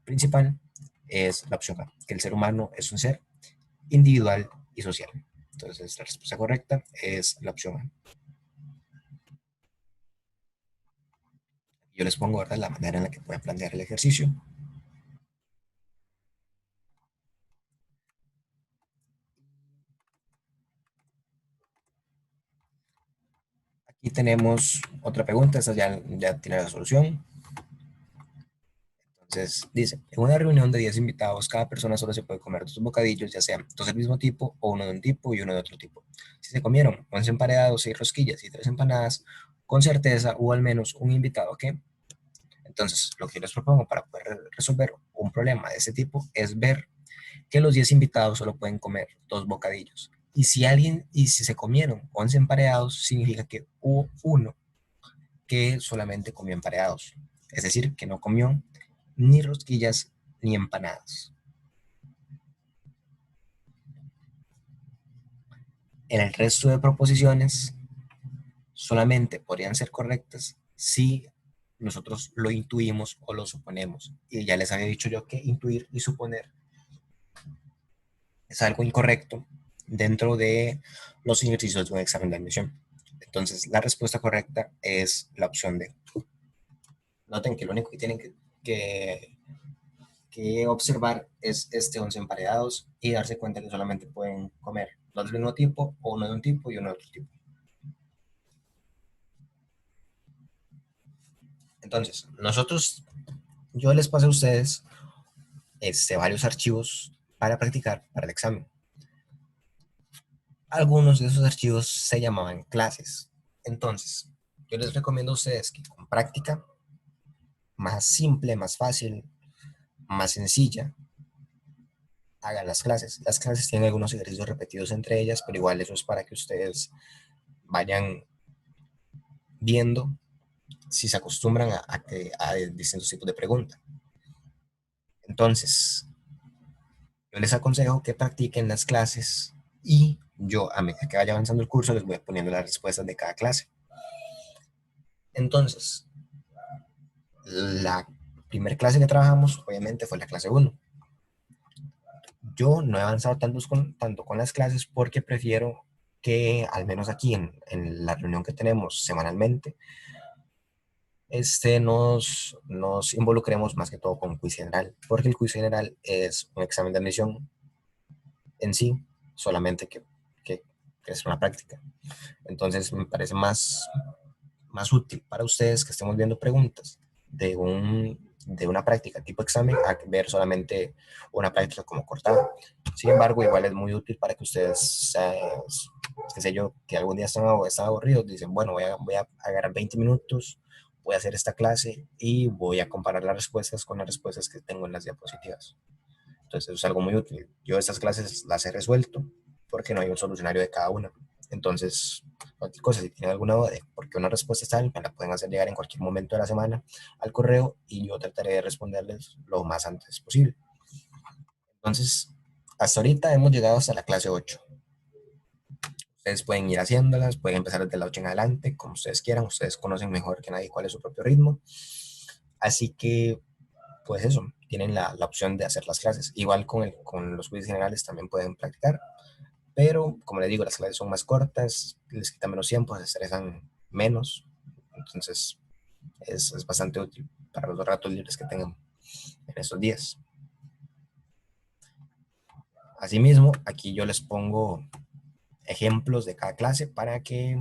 principal es la opción A, que el ser humano es un ser individual y social. Entonces, la respuesta correcta es la opción A. Yo les pongo, ¿verdad?, la manera en la que pueden plantear el ejercicio. Aquí tenemos otra pregunta, esta ya tiene la solución. Entonces, dice, en una reunión de 10 invitados, cada persona solo se puede comer dos bocadillos, ya sean dos del mismo tipo o uno de un tipo y uno de otro tipo. Si se comieron 11 emparedados, 6 rosquillas y 3 empanadas, con certeza hubo al menos un invitado que... Entonces, lo que yo les propongo para poder resolver un problema de este tipo es ver que los 10 invitados solo pueden comer dos bocadillos. Y si se comieron 11 emparedados, significa que hubo uno que solamente comió emparedados. Es decir, que no comió ni rosquillas ni empanadas. En el resto de proposiciones solamente podrían ser correctas si nosotros lo intuimos o lo suponemos. Y ya les había dicho yo que intuir y suponer es algo incorrecto dentro de los ejercicios de un examen de admisión. Entonces, la respuesta correcta es la opción D. Noten que lo único que tienen que, que observar es este 11 emparedados y darse cuenta que solamente pueden comer dos del mismo tipo, o uno de un tipo y uno de otro tipo. Entonces, yo les pasé a ustedes varios archivos para practicar para el examen. Algunos de esos archivos se llamaban clases. Entonces, yo les recomiendo a ustedes que con práctica más simple, más fácil, más sencilla, hagan las clases. Las clases tienen algunos ejercicios repetidos entre ellas, pero igual eso es para que ustedes vayan viendo si se acostumbran a distintos tipos de preguntas. Entonces, yo les aconsejo que practiquen las clases y yo, a medida que vaya avanzando el curso, les voy poniendo las respuestas de cada clase. Entonces, la primera clase que trabajamos, obviamente, fue la clase 1. Yo no he avanzado tanto con las clases porque prefiero que, al menos aquí en la reunión que tenemos semanalmente, nos involucremos más que todo con quiz general, porque el quiz general es un examen de admisión en sí, solamente que es una práctica. Entonces me parece más útil para ustedes que estemos viendo preguntas de una práctica tipo examen a ver solamente una práctica como cortada. Sin embargo, igual es muy útil para que ustedes, qué sé yo, que algún día están aburridos, dicen, bueno, voy a agarrar 20 minutos, voy a hacer esta clase y voy a comparar las respuestas con las respuestas que tengo en las diapositivas. Entonces, eso es algo muy útil. Yo estas clases las he resuelto porque no hay un solucionario de cada una. Entonces, cualquier cosa, si tienen alguna duda de por qué una respuesta está bien, me la pueden hacer llegar en cualquier momento de la semana al correo y yo trataré de responderles lo más antes posible. Entonces, hasta ahorita hemos llegado hasta la clase 8. Ustedes pueden ir haciéndolas, pueden empezar desde la 8 en adelante, como ustedes quieran. Ustedes conocen mejor que nadie cuál es su propio ritmo. Así que, pues eso, tienen la opción de hacer las clases. Igual con los quizzes generales también pueden practicar. Pero, como les digo, las clases son más cortas, les quitan menos tiempo, se estresan menos. Entonces es bastante útil para los ratos libres que tengan en estos días. Asimismo, aquí yo les pongo ejemplos de cada clase para que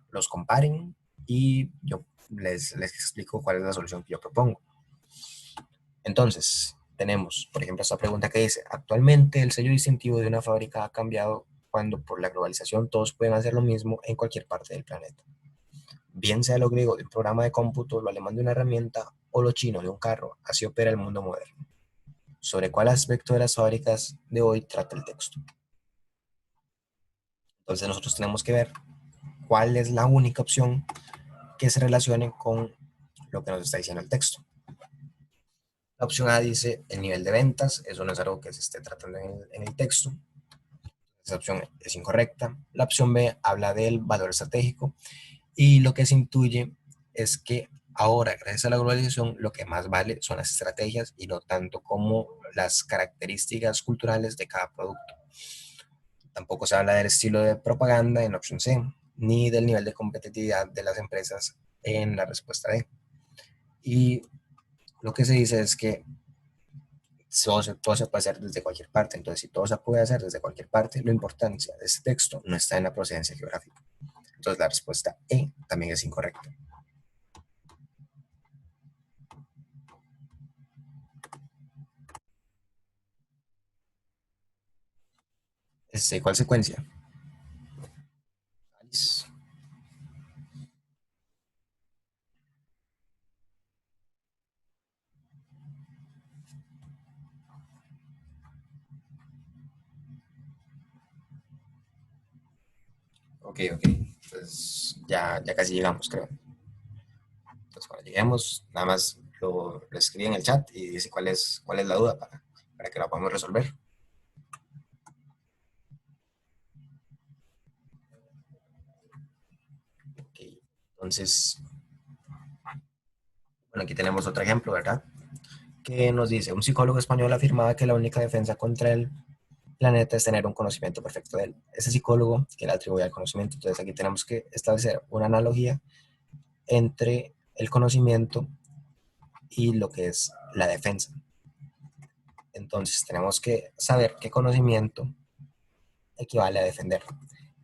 los comparen y yo les explico cuál es la solución que yo propongo. Entonces, tenemos, por ejemplo, esta pregunta que dice, actualmente el sello distintivo de una fábrica ha cambiado cuando por la globalización todos pueden hacer lo mismo en cualquier parte del planeta. Bien sea lo griego de un programa de cómputo, lo alemán de una herramienta o lo chino de un carro, así opera el mundo moderno. ¿Sobre cuál aspecto de las fábricas de hoy trata el texto? Entonces nosotros tenemos que ver cuál es la única opción que se relacione con lo que nos está diciendo el texto. La opción A dice el nivel de ventas, eso no es algo que se esté tratando en el texto, esa opción es incorrecta. La opción B habla del valor estratégico y lo que se intuye es que ahora, gracias a la globalización, lo que más vale son las estrategias y no tanto como las características culturales de cada producto. Tampoco se habla del estilo de propaganda en la opción C, ni del nivel de competitividad de las empresas en la respuesta D. Y lo que se dice es que todo se puede hacer desde cualquier parte. Entonces, si todo se puede hacer desde cualquier parte, la importancia de este texto no está en la procedencia geográfica. Entonces, la respuesta E también es incorrecta. ¿Cuál secuencia? Alice. Ok, ok. Pues ya casi llegamos, creo. Entonces, cuando lleguemos, nada más lo escribe en el chat y dice cuál es la duda para que la podamos resolver. Okay. Entonces, bueno, aquí tenemos otro ejemplo, ¿verdad? Que nos dice, un psicólogo español afirmaba que la única defensa contra el planeta es tener un conocimiento perfecto de él. Ese psicólogo que le atribuye al conocimiento. Entonces aquí tenemos que establecer una analogía entre el conocimiento y lo que es la defensa. Entonces tenemos que saber qué conocimiento equivale a defender.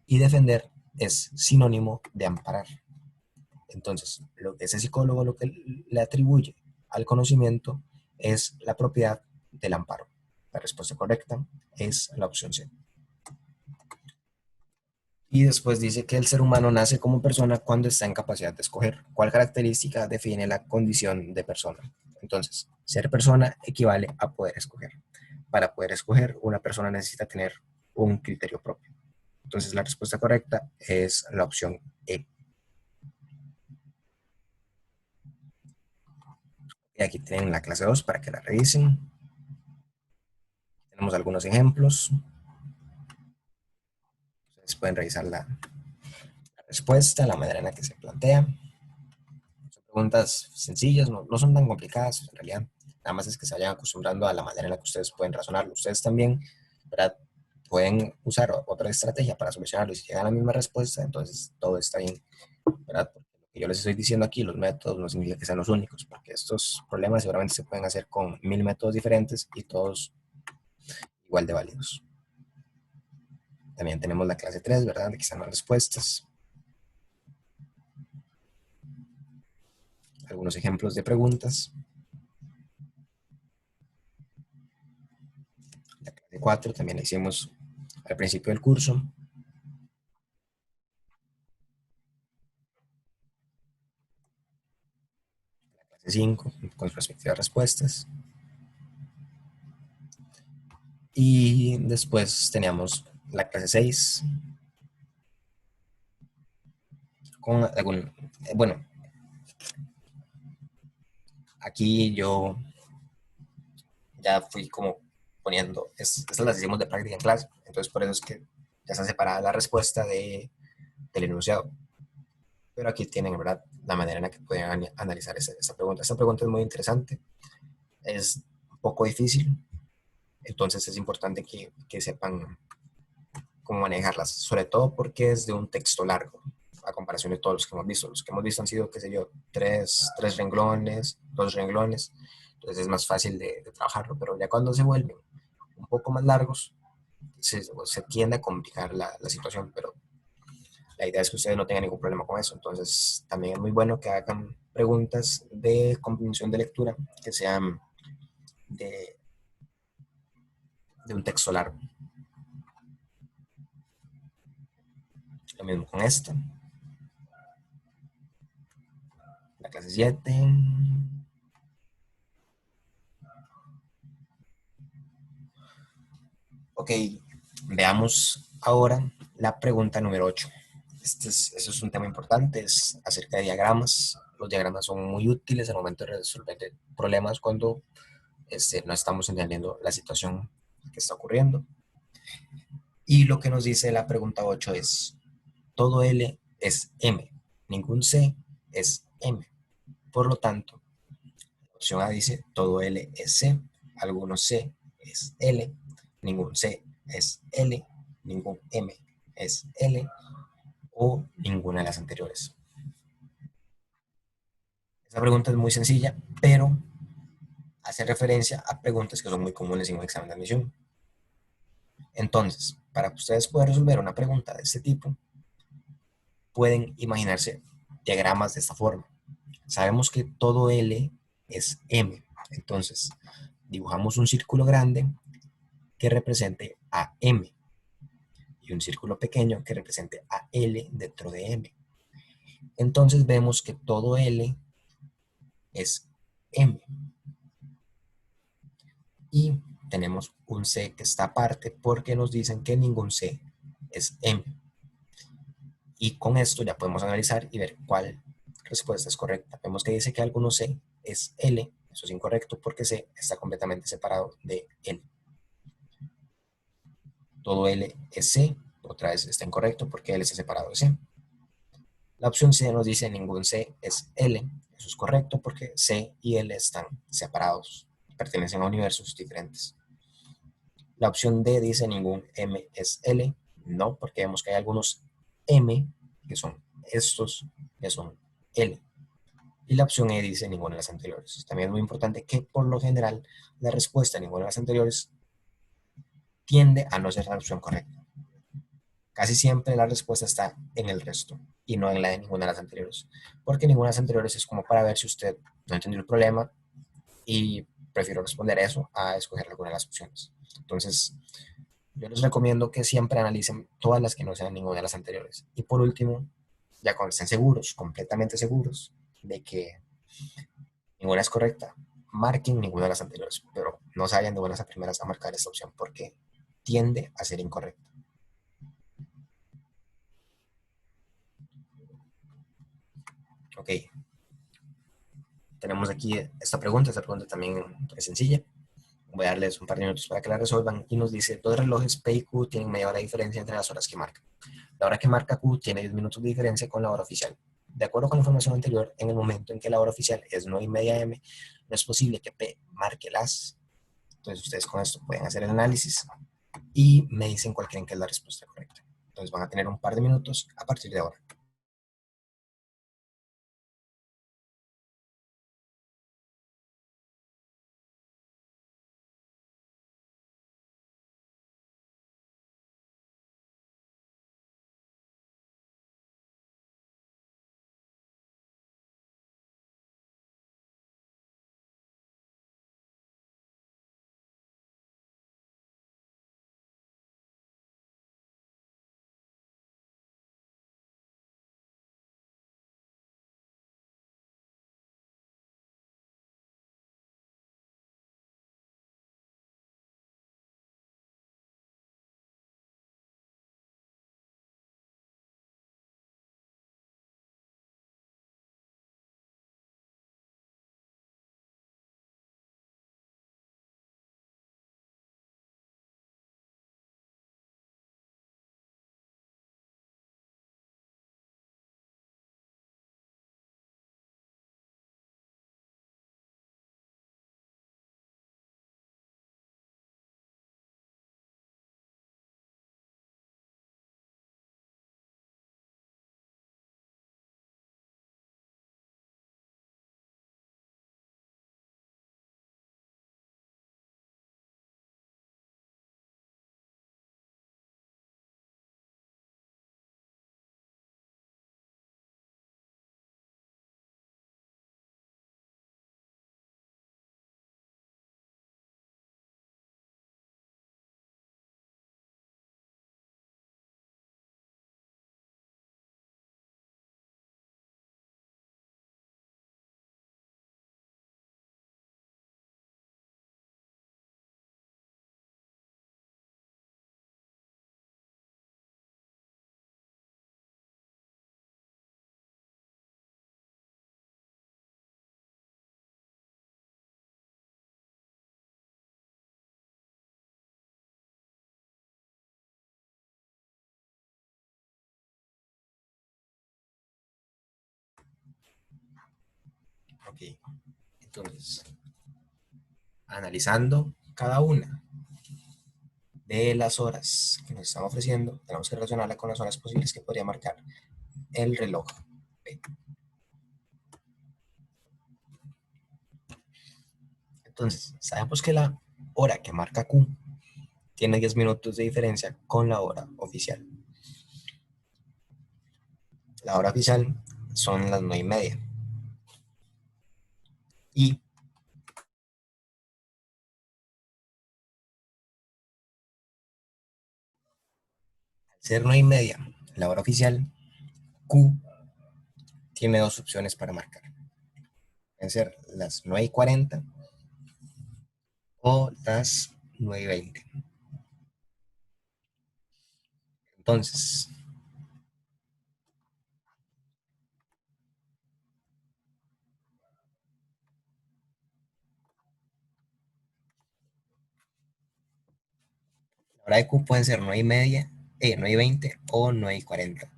Y defender es sinónimo de amparar. Entonces, lo que ese psicólogo lo que le atribuye al conocimiento es la propiedad del amparo. La respuesta correcta es la opción C. Y después dice que el ser humano nace como persona cuando está en capacidad de escoger. ¿Cuál característica define la condición de persona? Entonces, ser persona equivale a poder escoger. Para poder escoger, una persona necesita tener un criterio propio. Entonces, la respuesta correcta es la opción E. Y aquí tienen la clase 2 para que la revisen. Tenemos algunos ejemplos. Ustedes pueden revisar la respuesta, la manera en la que se plantea. Son preguntas sencillas, no son tan complicadas en realidad. Nada más es que se vayan acostumbrando a la manera en la que ustedes pueden razonarlo. Ustedes también, ¿verdad? Pueden usar otra estrategia para solucionarlo y si llegan a la misma respuesta, entonces todo está bien, ¿verdad? Porque lo que yo les estoy diciendo aquí, los métodos, no significa que sean los únicos, porque estos problemas seguramente se pueden hacer con 1000 métodos diferentes y todos igual de válidos. También tenemos la clase 3, ¿verdad? Aquí están las respuestas. Algunos ejemplos de preguntas. La clase 4 también la hicimos al principio del curso. La clase 5 con sus respectivas respuestas. Y después teníamos la clase 6 con algún... Bueno, aquí yo ya fui como poniendo... Estas las hicimos de práctica en clase, entonces por eso es que ya está separada la respuesta del enunciado. Pero aquí tienen, ¿verdad?, la manera en la que pueden analizar esta pregunta. Esta pregunta es muy interesante, es un poco difícil, entonces es importante que sepan cómo manejarlas, sobre todo porque es de un texto largo. a comparación de todos los que hemos visto. Los que hemos visto han sido, qué sé yo, tres renglones, dos renglones, entonces es más fácil de trabajarlo, pero ya cuando se vuelven un poco más largos, se tiende a complicar la situación, pero la idea es que ustedes no tengan ningún problema con eso. Entonces, también es muy bueno que hagan preguntas de comprensión de lectura que sean de, de un texto largo. Lo mismo con esta, la clase 7. Ok, veamos ahora la pregunta número 8. Eso es un tema importante, es acerca de diagramas. Los diagramas son muy útiles al momento de resolver problemas cuando no estamos entendiendo la situación que está ocurriendo. Y lo que nos dice la pregunta 8 es, todo L es M, ningún C es M. Por lo tanto, la opción A dice, todo L es C, algunos C es L, ningún C es L, ningún M es L o ninguna de las anteriores. Esa pregunta es muy sencilla, pero hace referencia a preguntas que son muy comunes en un examen de admisión. Entonces, para que ustedes puedan resolver una pregunta de este tipo, pueden imaginarse diagramas de esta forma. Sabemos que todo L es M, entonces dibujamos un círculo grande que represente a M y un círculo pequeño que represente a L dentro de M. Entonces vemos que todo L es M y tenemos un C que está aparte porque nos dicen que ningún C es M. Y con esto ya podemos analizar y ver cuál respuesta es correcta. Vemos que dice que alguno C es L, eso es incorrecto porque C está completamente separado de L. Todo L es C, otra vez está incorrecto porque L está separado de C. La opción C nos dice ningún C es L, eso es correcto porque C y L están separados, pertenecen a universos diferentes. La opción D dice ningún M es L, no, porque vemos que hay algunos M que son estos, que son L. Y la opción E dice ninguna de las anteriores. También es muy importante que por lo general la respuesta a ninguna de las anteriores tiende a no ser la opción correcta. Casi siempre la respuesta está en el resto y no en la de ninguna de las anteriores. Porque ninguna de las anteriores es como para ver si usted no entendió el problema y prefiero responder eso a escoger alguna de las opciones. Entonces, yo les recomiendo que siempre analicen todas las que no sean ninguna de las anteriores. Y por último, ya cuando estén seguros, completamente seguros, de que ninguna es correcta, marquen ninguna de las anteriores, pero no se vayan de buenas a primeras a marcar esta opción porque tiende a ser incorrecta. Ok, tenemos aquí esta pregunta también es sencilla. Voy a darles un par de minutos para que la resuelvan y nos dice, dos relojes P y Q tienen media hora de diferencia entre las horas que marcan. La hora que marca Q tiene 10 minutos de diferencia con la hora oficial. De acuerdo con la información anterior, en el momento en que la hora oficial es 9:30 am, no es posible que P marque las. Entonces ustedes con esto pueden hacer el análisis y me dicen cuál creen que es la respuesta correcta. Entonces van a tener un par de minutos a partir de ahora. Ok, entonces, analizando cada una de las horas que nos están ofreciendo, tenemos que relacionarla con las horas posibles que podría marcar el reloj. Entonces, sabemos que la hora que marca Q tiene 10 minutos de diferencia con la hora oficial. La hora oficial son las 9:30. Y al ser 9:30, la hora oficial, Q tiene dos opciones para marcar. Pueden ser las 9:40 o las 9:20. Entonces, la hora de Q puede ser 9:30, 9:20 o 9:40.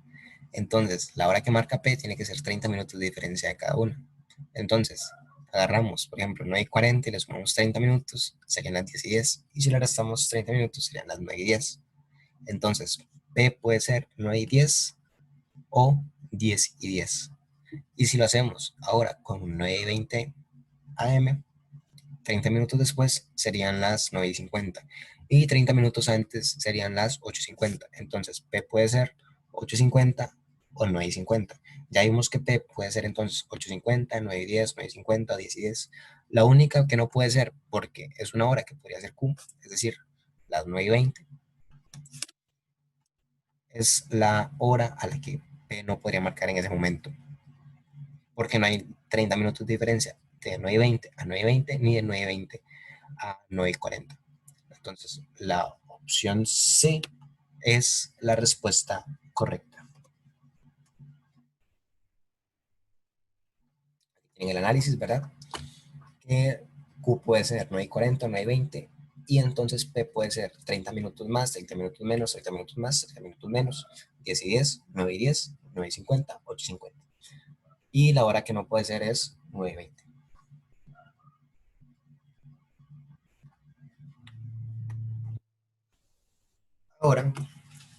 Entonces, la hora que marca P tiene que ser 30 minutos de diferencia de cada una. Entonces, agarramos, por ejemplo, 9:40 y le sumamos 30 minutos, serían las 10:10. Y si le restamos 30 minutos, serían las 9:10. Entonces, P puede ser 9:10 o 10:10. Y si lo hacemos ahora con 9:20 AM, 30 minutos después serían las 9:50. Y 30 minutos antes serían las 8:50. Entonces, P puede ser 8:50 o 9:50. Ya vimos que P puede ser entonces 8:50, 9:10, 9:50, 10:10. La única que no puede ser, porque es una hora que podría ser Q, es decir, las 9:20, es la hora a la que P no podría marcar en ese momento, porque no hay 30 minutos de diferencia de 9:20 a 9:20 ni de 9:20 a 9:40. Entonces, la opción C es la respuesta correcta. En el análisis, ¿verdad? Que Q puede ser 9:40, 9:20 y entonces P puede ser 30 minutos más, 30 minutos menos, 30 minutos más, 30 minutos menos, 10:10, 9:10, 9:50, 8:50. Y la hora que no puede ser es 9:20. Ahora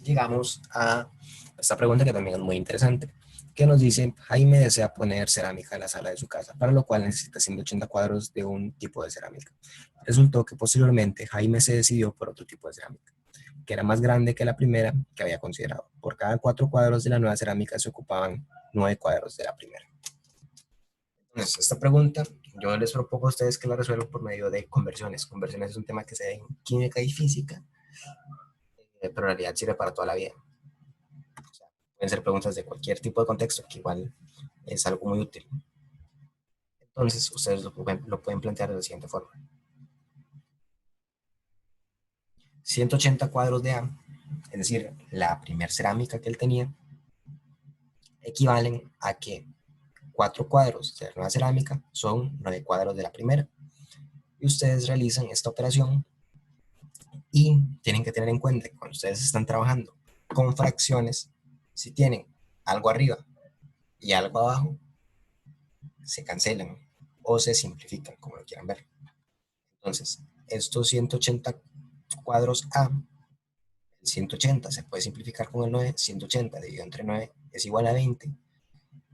llegamos a esta pregunta que también es muy interesante, que nos dice: Jaime desea poner cerámica en la sala de su casa, para lo cual necesita 180 cuadros de un tipo de cerámica. Resultó que posteriormente Jaime se decidió por otro tipo de cerámica, que era más grande que la primera que había considerado. Por cada 4 cuadros de la nueva cerámica se ocupaban 9 cuadros de la primera. Entonces, esta pregunta yo les propongo a ustedes que la resuelvan por medio de conversiones. Conversiones es un tema que se ve en química y física, pero en realidad sirve para toda la vida. O sea, pueden ser preguntas de cualquier tipo de contexto, que igual es algo muy útil. Entonces, ustedes lo pueden plantear de la siguiente forma. 180 cuadros de A, es decir, la primera cerámica que él tenía, equivalen a que 4 cuadros de la nueva cerámica son 9 cuadros de la primera. Y ustedes realizan esta operación y tienen que tener en cuenta que cuando ustedes están trabajando con fracciones, si tienen algo arriba y algo abajo, se cancelan o se simplifican, como lo quieran ver. Entonces, estos 180 cuadros A, el 180 se puede simplificar con el 9, 180 dividido entre 9 es igual a 20,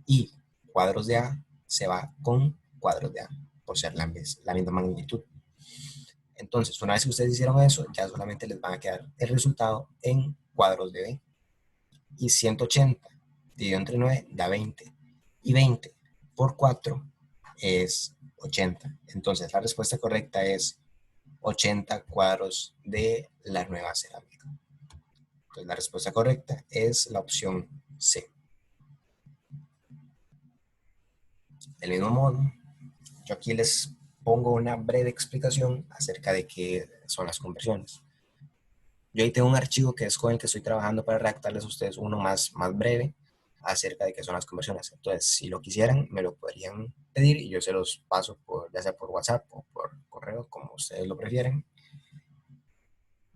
y cuadros de A se va con cuadros de A, por ser la misma magnitud. Entonces, una vez que ustedes hicieron eso, ya solamente les van a quedar el resultado en cuadros de B. Y 180 dividido entre 9 da 20. Y 20 por 4 es 80. Entonces, la respuesta correcta es 80 cuadros de la nueva cerámica. Entonces, la respuesta correcta es la opción C. Del mismo modo, yo aquí les pongo una breve explicación acerca de qué son las conversiones. Yo ahí tengo un archivo que es con el que estoy trabajando para redactarles a ustedes uno más breve acerca de qué son las conversiones. Entonces, si lo quisieran, me lo podrían pedir y yo se los paso por, ya sea por WhatsApp o por correo, como ustedes lo prefieren.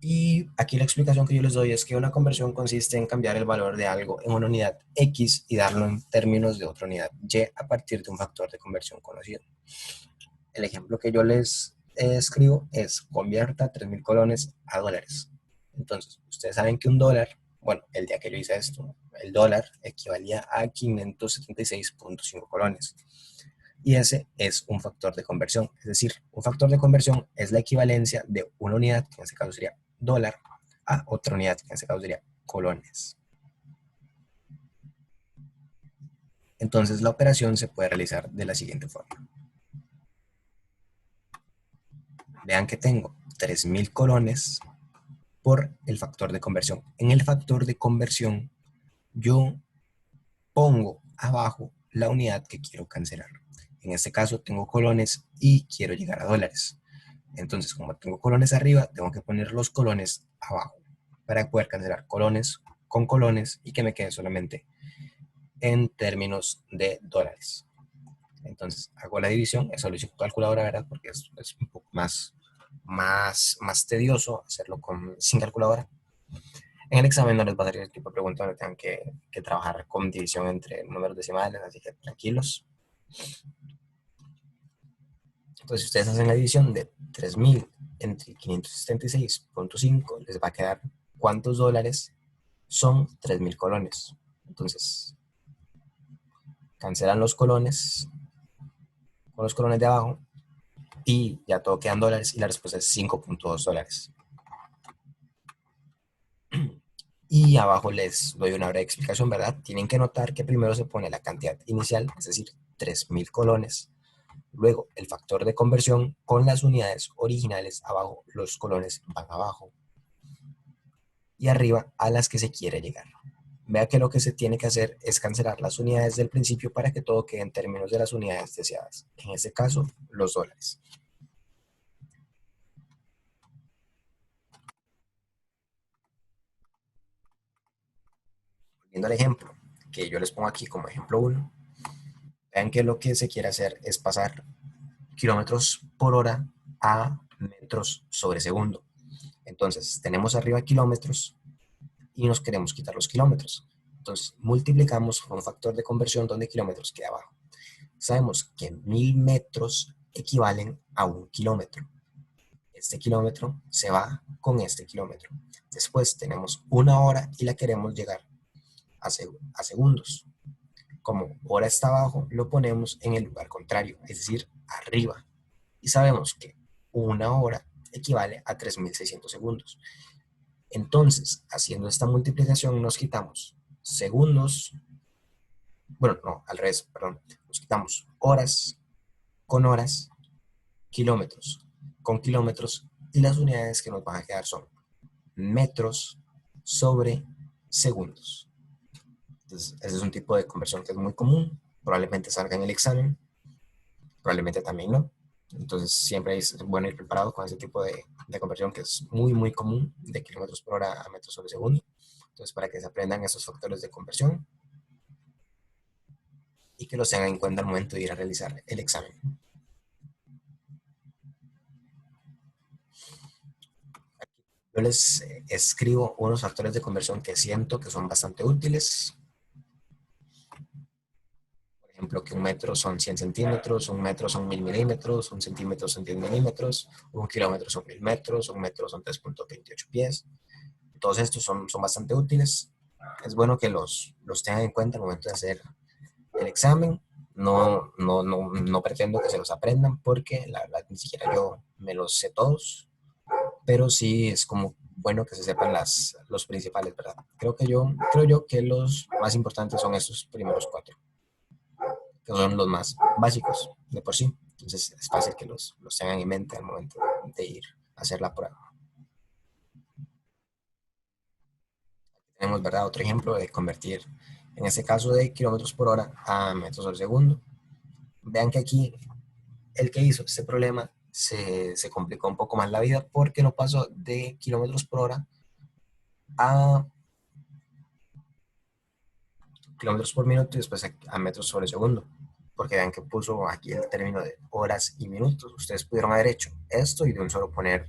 Y aquí la explicación que yo les doy es que una conversión consiste en cambiar el valor de algo en una unidad X y darlo en términos de otra unidad Y a partir de un factor de conversión conocido. El ejemplo que yo les escribo es convierta 3.000 colones a dólares. Entonces, ustedes saben que un dólar, bueno, el día que yo hice esto, el dólar equivalía a 576.5 colones. Y ese es un factor de conversión. Es decir, un factor de conversión es la equivalencia de una unidad, que en este caso sería dólar, a otra unidad, que en este caso sería colones. Entonces la operación se puede realizar de la siguiente forma. Vean que tengo 3.000 colones por el factor de conversión. En el factor de conversión yo pongo abajo la unidad que quiero cancelar. En este caso tengo colones y quiero llegar a dólares. Entonces, como tengo colones arriba, tengo que poner los colones abajo para poder cancelar colones con colones y que me quede solamente en términos de dólares. Entonces, hago la división, eso lo hice con calculadora, ¿verdad? Porque es un poco más tedioso hacerlo sin calculadora. En el examen no les va a salir el tipo de pregunta donde tengan que trabajar con división entre números decimales, así que tranquilos. Entonces, si ustedes hacen la división de 3.000 entre 576.5, les va a quedar cuántos dólares son 3.000 colones. Entonces, cancelan los colones con los colones de abajo y ya todo quedan dólares y la respuesta es 5.2 dólares. Y abajo les doy una breve explicación, ¿verdad? Tienen que notar que primero se pone la cantidad inicial, es decir, 3.000 colones. Luego, el factor de conversión con las unidades originales abajo, los colones van abajo. Y arriba a las que se quiere llegar. Vea que lo que se tiene que hacer es cancelar las unidades del principio para que todo quede en términos de las unidades deseadas. En este caso, los dólares. Viendo el ejemplo que yo les pongo aquí como ejemplo 1, vean que lo que se quiere hacer es pasar kilómetros por hora a metros sobre segundo. Entonces, tenemos arriba kilómetros y nos queremos quitar los kilómetros. Entonces, multiplicamos por un factor de conversión donde kilómetros queda abajo. Sabemos que 1.000 metros equivalen a 1 kilómetro. Este kilómetro se va con este kilómetro. Después tenemos una hora y la queremos llegar a segundos. Como hora está abajo, lo ponemos en el lugar contrario, es decir, arriba. Y sabemos que una hora equivale a 3.600 segundos. Entonces, haciendo esta multiplicación nos quitamos segundos, bueno, no, al revés, perdón, nos quitamos horas, kilómetros con kilómetros y las unidades que nos van a quedar son metros sobre segundos. Entonces, ese es un tipo de conversión que es muy común, probablemente salga en el examen, probablemente también no. Entonces, siempre es bueno ir preparado con ese tipo de conversión que es muy común, de kilómetros por hora a metros sobre segundo. Entonces, para que se aprendan esos factores de conversión y que los tengan en cuenta al momento de ir a realizar el examen. Yo les escribo unos factores de conversión que siento que son bastante útiles. Por ejemplo, que un metro son 100 centímetros, un metro son 1.000 milímetros, un centímetro son 10 milímetros, un kilómetro son 1.000 metros, un metro son 3.28 pies. Todos estos son bastante útiles. Es bueno que los tengan en cuenta al momento de hacer el examen. No pretendo que se los aprendan porque la verdad ni siquiera yo me los sé todos, pero sí es como bueno que se sepan los principales, ¿verdad? Creo yo que los más importantes son estos primeros cuatro, que son los más básicos de por sí. Entonces es fácil que los tengan en mente al momento de ir a hacer la prueba. Tenemos, ¿verdad? Otro ejemplo de convertir, en este caso de kilómetros por hora a metros por segundo. Vean que aquí el que hizo este problema se complicó un poco más la vida porque no pasó de kilómetros por hora a kilómetros por minuto y después a metros sobre segundo. Porque vean que puso aquí el término de horas y minutos. Ustedes pudieron haber hecho esto y de un solo poner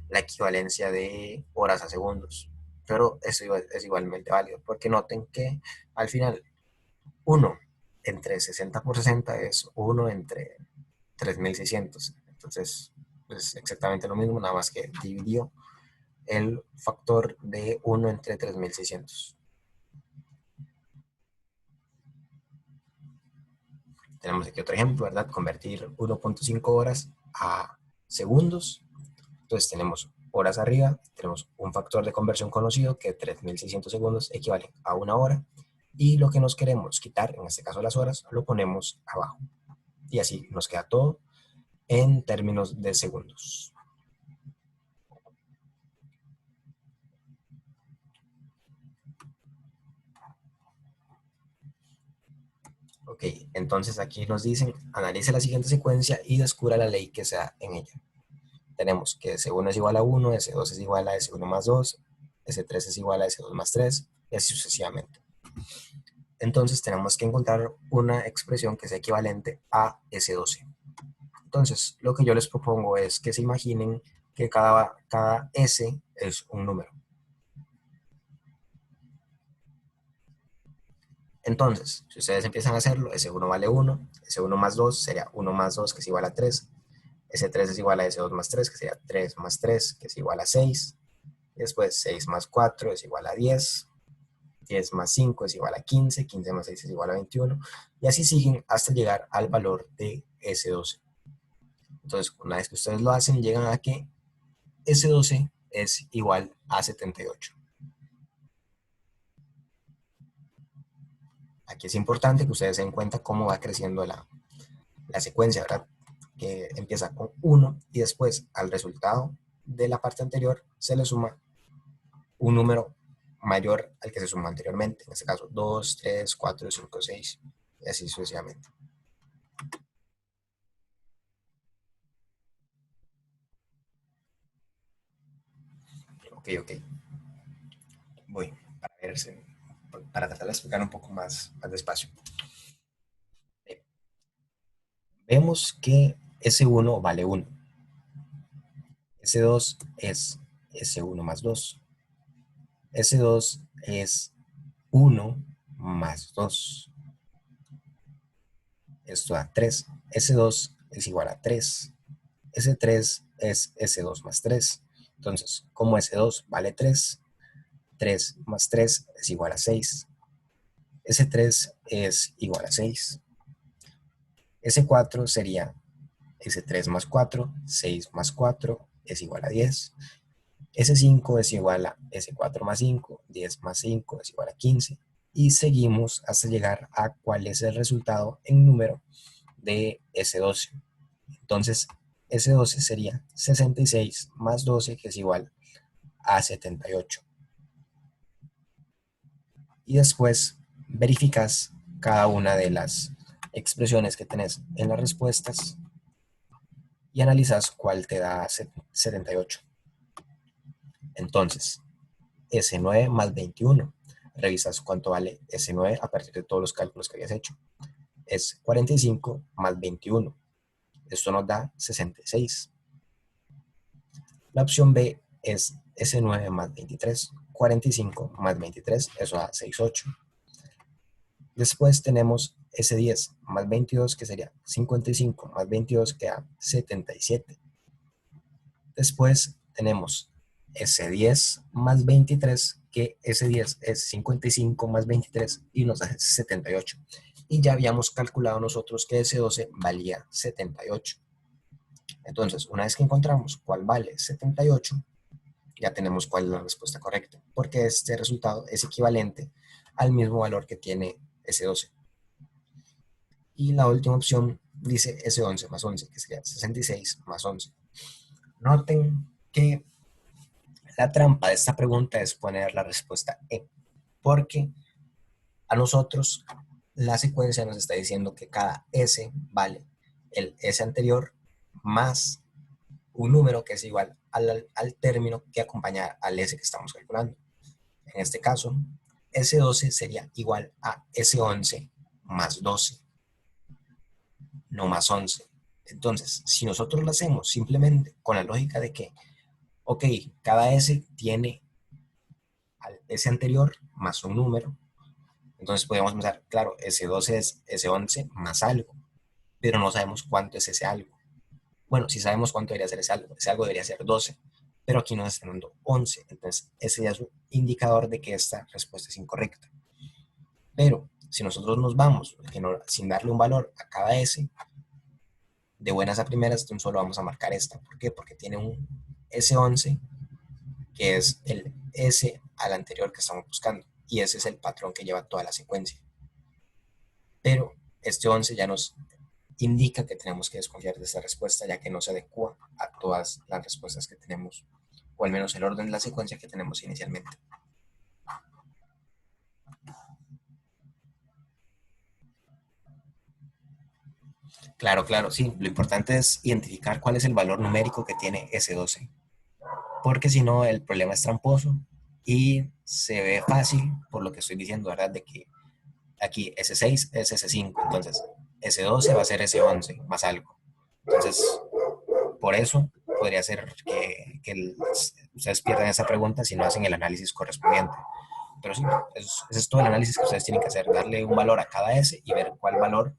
la equivalencia de horas a segundos. Pero eso es igualmente válido, porque noten que al final 1 entre 60 por 60 es 1 entre 3600. Entonces, es exactamente lo mismo, nada más que dividió el factor de 1 entre 3600. Tenemos aquí otro ejemplo, ¿verdad? Convertir 1.5 horas a segundos. Entonces tenemos horas arriba, tenemos un factor de conversión conocido que 3600 segundos equivale a una hora. Y lo que nos queremos quitar, en este caso las horas, lo ponemos abajo. Y así nos queda todo en términos de segundos. Ok, entonces aquí nos dicen, analice la siguiente secuencia y descubra la ley que sea en ella. Tenemos que S1 es igual a 1, S2 es igual a S1 más 2, S3 es igual a S2 más 3, y así sucesivamente. Entonces tenemos que encontrar una expresión que sea equivalente a S12. Entonces, lo que yo les propongo es que se imaginen que cada S es un número. Entonces, si ustedes empiezan a hacerlo, S1 vale 1, S1 más 2 sería 1 más 2, que es igual a 3, S3 es igual a S2 más 3, que sería 3 más 3, que es igual a 6, y después 6 más 4 es igual a 10, 10 más 5 es igual a 15, 15 más 6 es igual a 21, y así siguen hasta llegar al valor de S12. Entonces, una vez que ustedes lo hacen, llegan a que S12 es igual a 78. Aquí es importante que ustedes se den cuenta cómo va creciendo la secuencia, ¿verdad? Que empieza con 1 y después al resultado de la parte anterior se le suma un número mayor al que se sumó anteriormente, en este caso 2, 3, 4, 5, 6 y así sucesivamente. Ok, ok. Voy para verse, para tratar de explicar un poco más despacio. Vemos que S1 vale 1, S2 es S1 más 2, S2 es 1 más 2, esto da 3, S2 es igual a 3, S3 es S2 más 3, entonces como S2 vale 3, 3 más 3 es igual a 6, S3 es igual a 6, S4 sería S3 más 4, 6 más 4 es igual a 10, S5 es igual a S4 más 5, 10 más 5 es igual a 15, y seguimos hasta llegar a cuál es el resultado en número de S12. Entonces, S12 sería 66 más 12, que es igual a 78. Y después verificas cada una de las expresiones que tenés en las respuestas y analizas cuál te da 78. Entonces, S9 más 21. Revisas cuánto vale S9 a partir de todos los cálculos que habías hecho. Es 45 más 21. Esto nos da 66. La opción B es S9 más 23. 45 más 23, eso da 68. Después tenemos S10 más 22, que sería 55 más 22, que da 77. Después tenemos S10 más 23, que S10 es 55 más 23 y nos da 78. Y ya habíamos calculado nosotros que S12 valía 78. Entonces, una vez que encontramos cuál vale 78, ya tenemos cuál es la respuesta correcta, porque este resultado es equivalente al mismo valor que tiene S12. Y la última opción dice S11 más 11, que sería 66 más 11. Noten que la trampa de esta pregunta es poner la respuesta E, porque a nosotros la secuencia nos está diciendo que cada S vale el S anterior más un número que es igual al término que acompaña al S que estamos calculando. En este caso, S12 sería igual a S11 más 12, no más 11. Entonces, si nosotros lo hacemos simplemente con la lógica de que ok, cada S tiene al S anterior más un número. Entonces podemos pensar, claro, S12 es S11 más algo, pero no sabemos cuánto es ese algo. Bueno, si sabemos cuánto debería ser ese algo debería ser 12, pero aquí nos están dando 11, entonces ese ya es un indicador de que esta respuesta es incorrecta. Pero si nosotros nos vamos sin darle un valor a cada S, de buenas a primeras, solo vamos a marcar esta. ¿Por qué? Porque tiene un S11 que es el S al anterior que estamos buscando, y ese es el patrón que lleva toda la secuencia. Pero este 11 ya nos indica que tenemos que desconfiar de esta respuesta, ya que no se adecua a todas las respuestas que tenemos, o al menos el orden de la secuencia que tenemos inicialmente. Claro, claro, sí. Lo importante es identificar cuál es el valor numérico que tiene S12, porque si no, el problema es tramposo y se ve fácil, por lo que estoy diciendo, ¿verdad? De que aquí S6 es S5, entonces S12 va a ser S11 más algo. Entonces, por eso podría ser que ustedes pierdan esa pregunta si no hacen el análisis correspondiente. Pero sí, ese es todo el análisis que ustedes tienen que hacer, darle un valor a cada S y ver cuál valor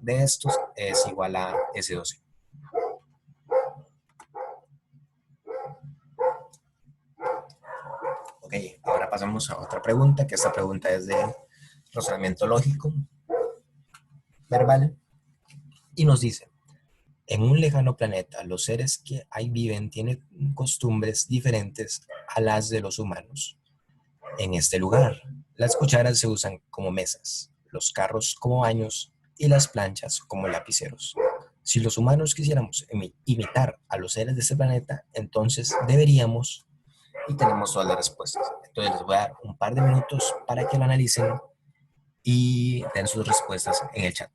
de estos es igual a S12. Ok, ahora pasamos a otra pregunta, que esta pregunta es de razonamiento lógico verbal y nos dice, en un lejano planeta, los seres que ahí viven tienen costumbres diferentes a las de los humanos. En este lugar, las cucharas se usan como mesas, los carros como baños y las planchas como lapiceros. Si los humanos quisiéramos imitar a los seres de este planeta, entonces deberíamos, y tenemos todas las respuestas. Entonces les voy a dar un par de minutos para que lo analicen y den sus respuestas en el chat.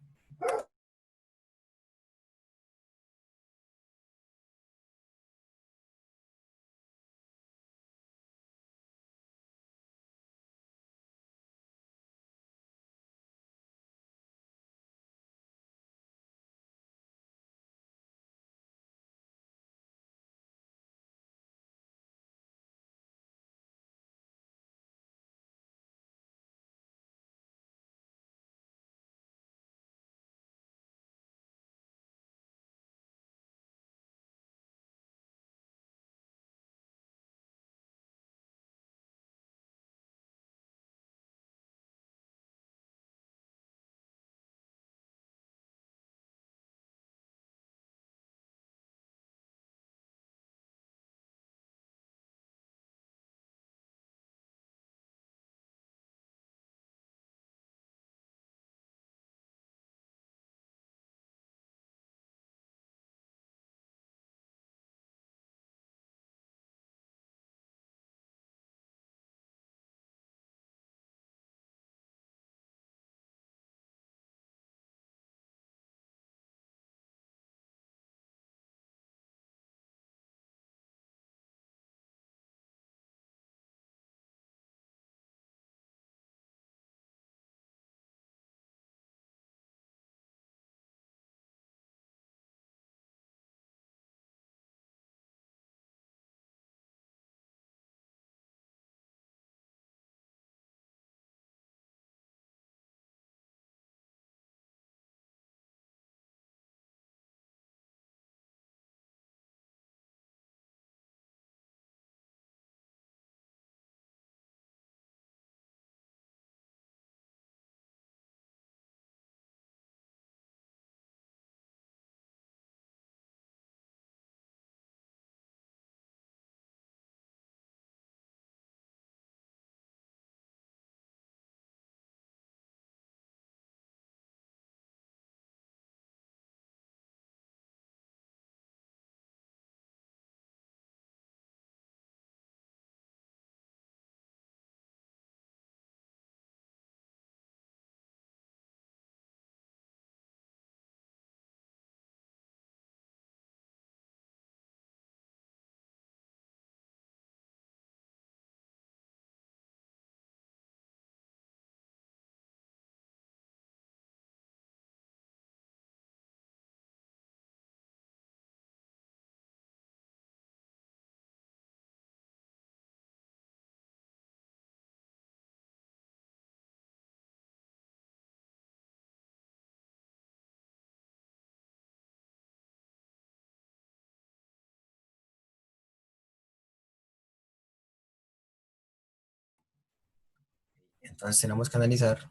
Entonces tenemos que analizar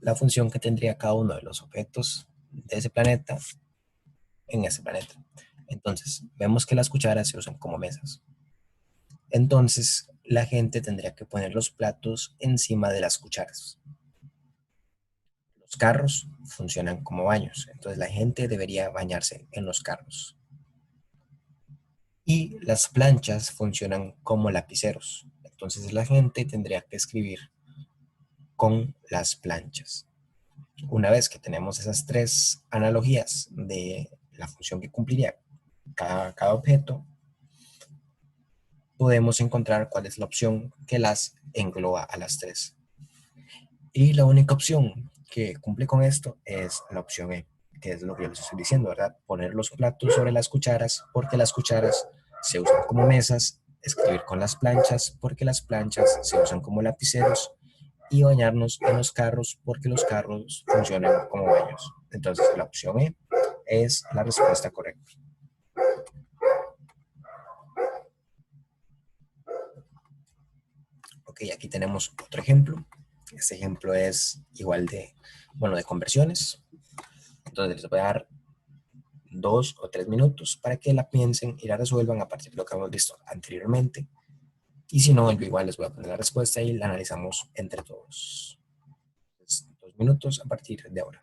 la función que tendría cada uno de los objetos de ese planeta en ese planeta. Entonces, vemos que las cucharas se usan como mesas. Entonces, la gente tendría que poner los platos encima de las cucharas. Los carros funcionan como baños, entonces la gente debería bañarse en los carros. Y las planchas funcionan como lapiceros, entonces la gente tendría que escribir con las planchas. Una vez que tenemos esas tres analogías de la función que cumpliría cada objeto, podemos encontrar cuál es la opción que las engloba a las tres. Y la única opción que cumple con esto es la opción E, que es lo que yo les estoy diciendo, ¿verdad? Poner los platos sobre las cucharas, porque las cucharas se usan como mesas, escribir con las planchas, porque las planchas se usan como lapiceros, y bañarnos en los carros, porque los carros funcionan como baños. Entonces, la opción E es la respuesta correcta. Ok, aquí tenemos otro ejemplo. Este ejemplo es igual de, bueno, de conversiones. Entonces les voy a dar 2 o 3 minutos para que la piensen y la resuelvan a partir de lo que hemos visto anteriormente. Y si no, yo igual les voy a poner la respuesta y la analizamos entre todos. Entonces, 2 minutos a partir de ahora.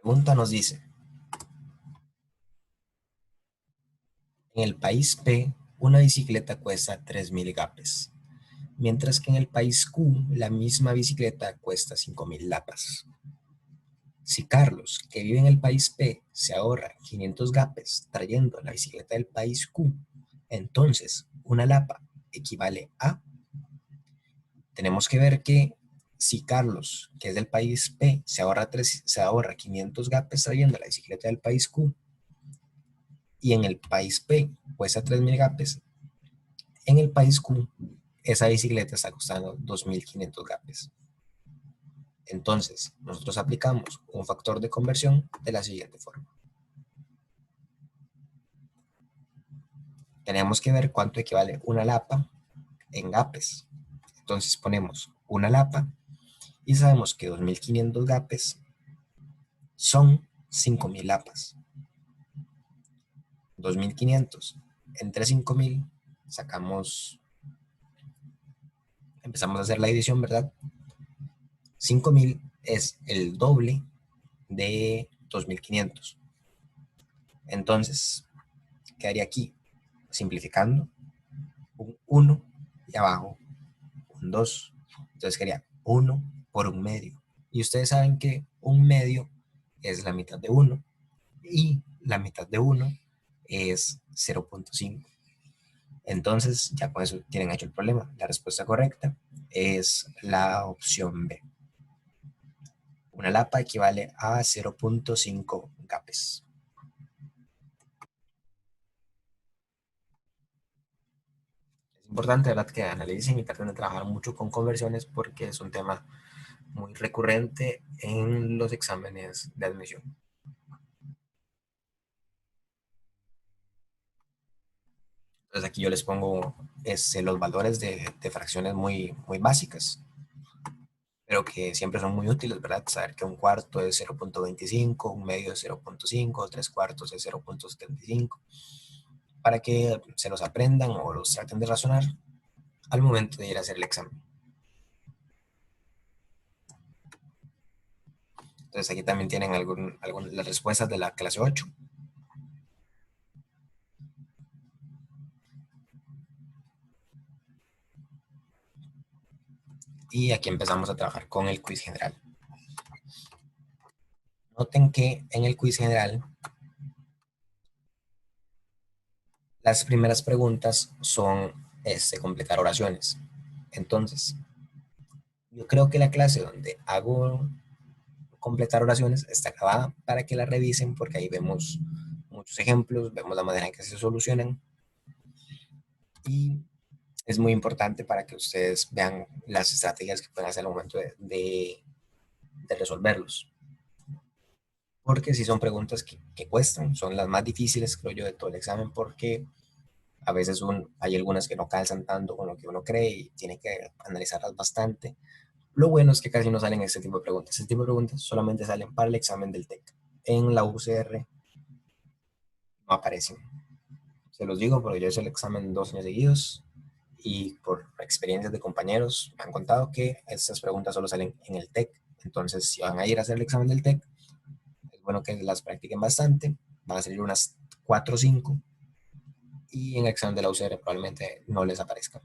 pregunta nos dice, en el país P, una bicicleta cuesta 3.000 gapes, mientras que en el país Q, la misma bicicleta cuesta 5.000 lapas. Si Carlos, que vive en el país P, se ahorra 500 gapes trayendo la bicicleta del país Q, entonces una lapa equivale a... Tenemos que ver que si Carlos, que es del país P, se ahorra 500 gapes trayendo la bicicleta del país Q, y en el país P cuesta 3.000 gapes, en el país Q esa bicicleta está costando 2.500 gapes. Entonces, nosotros aplicamos un factor de conversión de la siguiente forma. Tenemos que ver cuánto equivale una lapa en gapes. Entonces ponemos una lapa y sabemos que 2.500 gapes son 5.000 lapas. 2.500 entre 5.000, sacamos, empezamos a hacer la división, ¿verdad? 5.000 es el doble de 2.500. Entonces, quedaría aquí, simplificando, un 1 y abajo un 2. Entonces quedaría 1 por un medio. Y ustedes saben que un medio es la mitad de 1 y la mitad de 1 es 0.5. Entonces, ya con eso tienen hecho el problema. La respuesta correcta es la opción B. Una lapa equivale a 0.5 gapes. Es importante, ¿verdad?, que analicen y traten de trabajar mucho con conversiones porque es un tema muy recurrente en los exámenes de admisión. Entonces aquí yo les pongo los valores de fracciones muy básicas, pero que siempre son muy útiles, ¿verdad? Saber que un cuarto es 0.25, un medio es 0.5, tres cuartos es 0.75, para que se los aprendan o los traten de razonar al momento de ir a hacer el examen. Entonces aquí también tienen las respuestas de la clase 8. Y aquí empezamos a trabajar con el quiz general. Noten que en el quiz general las primeras preguntas son completar oraciones. Entonces, yo creo que la clase donde hago completar oraciones está acabada para que la revisen porque ahí vemos muchos ejemplos, vemos la manera en que se solucionan y es muy importante para que ustedes vean las estrategias que pueden hacer al momento de resolverlos. Porque si son preguntas que cuestan, son las más difíciles, creo yo, de todo el examen porque a veces hay algunas que no calzan tanto con lo que uno cree y tiene que analizarlas bastante. Lo bueno es que casi no salen este tipo de preguntas. Este tipo de preguntas solamente salen para el examen del TEC. En la UCR no aparecen. Se los digo porque yo hice el examen 2 años seguidos y por experiencias de compañeros me han contado que estas preguntas solo salen en el TEC. Entonces, si van a ir a hacer el examen del TEC, es bueno que las practiquen bastante. Van a salir unas 4 o 5 y en el examen de la UCR probablemente no les aparezcan.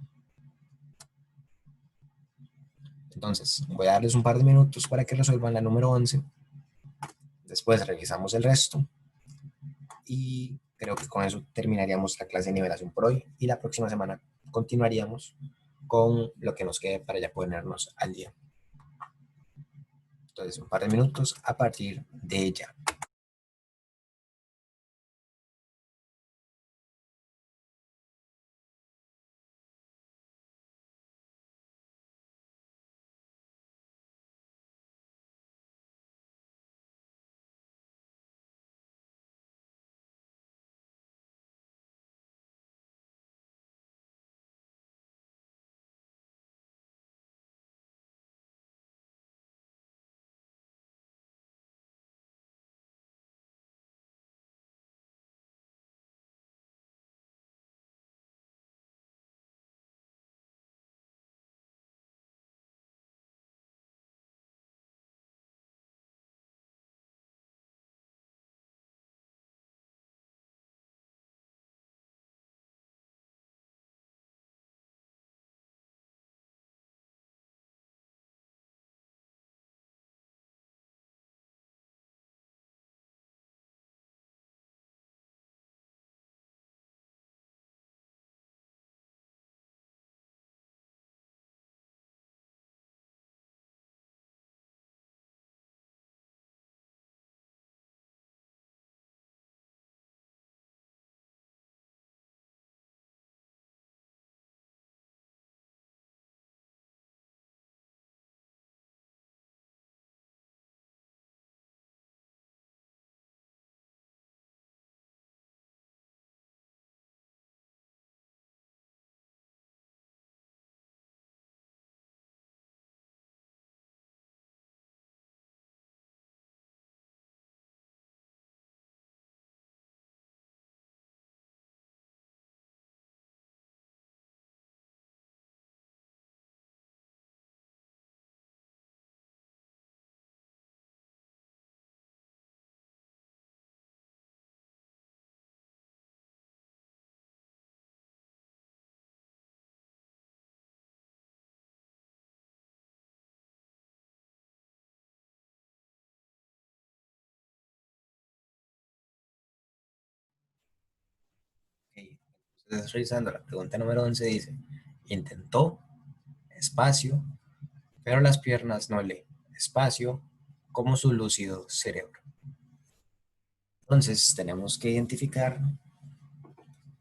Entonces, voy a darles un par de minutos para que resuelvan la número 11. Después revisamos el resto y creo que con eso terminaríamos la clase de nivelación por hoy y la próxima semana continuaríamos con lo que nos quede para ya ponernos al día. Entonces, un par de minutos a partir de ya. Entonces, revisando la pregunta número 11 dice, intentó, espacio, pero las piernas no le, espacio, como su lúcido cerebro. Entonces, tenemos que identificar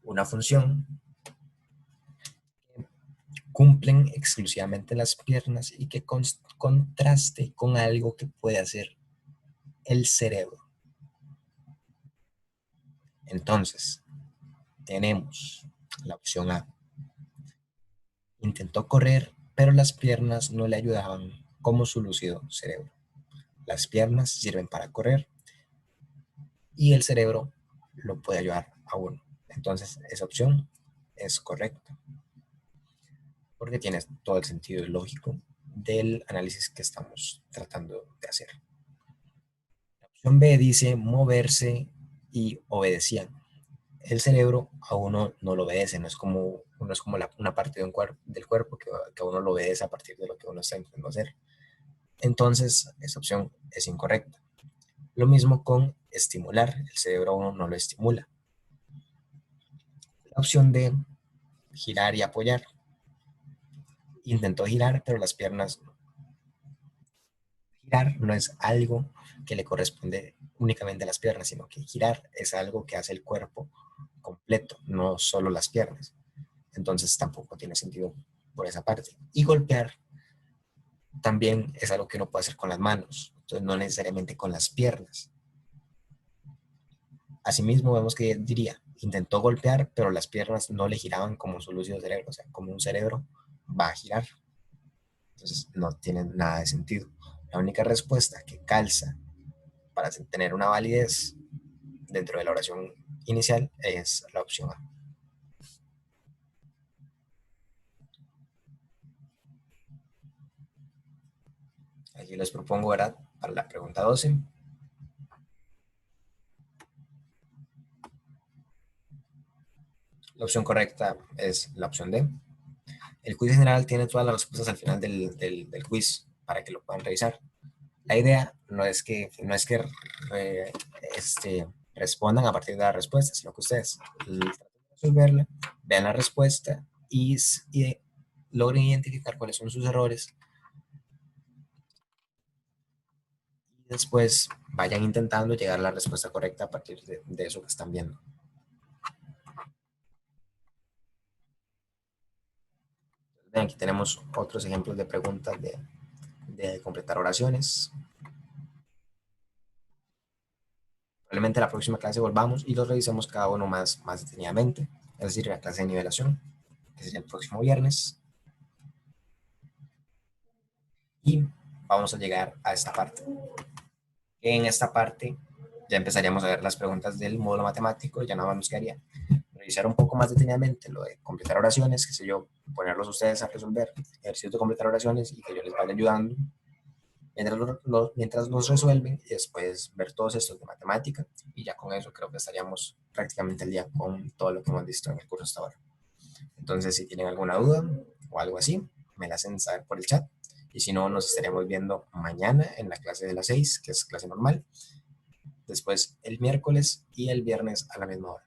una función que cumplen exclusivamente las piernas y que contraste con algo que puede hacer el cerebro. Entonces, tenemos la opción A. Intentó correr, pero las piernas no le ayudaban como su lúcido cerebro. Las piernas sirven para correr y el cerebro lo puede ayudar a uno. Entonces, esa opción es correcta porque tiene todo el sentido lógico del análisis que estamos tratando de hacer. La opción B dice moverse y obedecían. El cerebro a uno no lo obedece, no es como una parte de del cuerpo que a uno lo obedece a partir de lo que uno está intentando hacer. Entonces, esa opción es incorrecta. Lo mismo con estimular, el cerebro a uno no lo estimula. La opción D, girar y apoyar. Intentó girar, pero las piernas no. Girar no es algo que le corresponde únicamente a las piernas, sino que girar es algo que hace el cuerpo completo, no solo las piernas. Entonces tampoco tiene sentido por esa parte. Y golpear también es algo que uno puede hacer con las manos, entonces no necesariamente con las piernas. Asimismo, vemos que diría, intentó golpear, pero las piernas no le giraban como su lúcido cerebro, o sea, como un cerebro va a girar. Entonces no tiene nada de sentido. La única respuesta que calza para tener una validez dentro de la oración inicial es la opción A. Aquí les propongo, ¿verdad? Para la pregunta 12. La opción correcta es la opción D. El quiz general tiene todas las respuestas al final del quiz para que lo puedan revisar. La idea no es que respondan a partir de la respuesta, sino que ustedes traten de resolverla, vean la respuesta y logren identificar cuáles son sus errores y después vayan intentando llegar a la respuesta correcta a partir de eso que están viendo. Vean, aquí tenemos otros ejemplos de preguntas de completar oraciones. Probablemente la próxima clase volvamos y los revisemos cada uno más detenidamente, es decir, la clase de nivelación, que sería el próximo viernes. Y vamos a llegar a esta parte. En esta parte ya empezaríamos a ver las preguntas del módulo matemático, ya nada más nos quedaría revisar un poco más detenidamente lo de completar oraciones, qué sé yo, ponerlos ustedes a resolver ejercicios de completar oraciones y que yo les vaya ayudando mientras los resuelven y después ver todos estos de matemática y ya con eso creo que estaríamos prácticamente al día con todo lo que hemos visto en el curso hasta ahora. Entonces, si tienen alguna duda o algo así, me la hacen saber por el chat. Y si no, nos estaremos viendo mañana en la clase de las 6, que es clase normal. Después el miércoles y el viernes a la misma hora.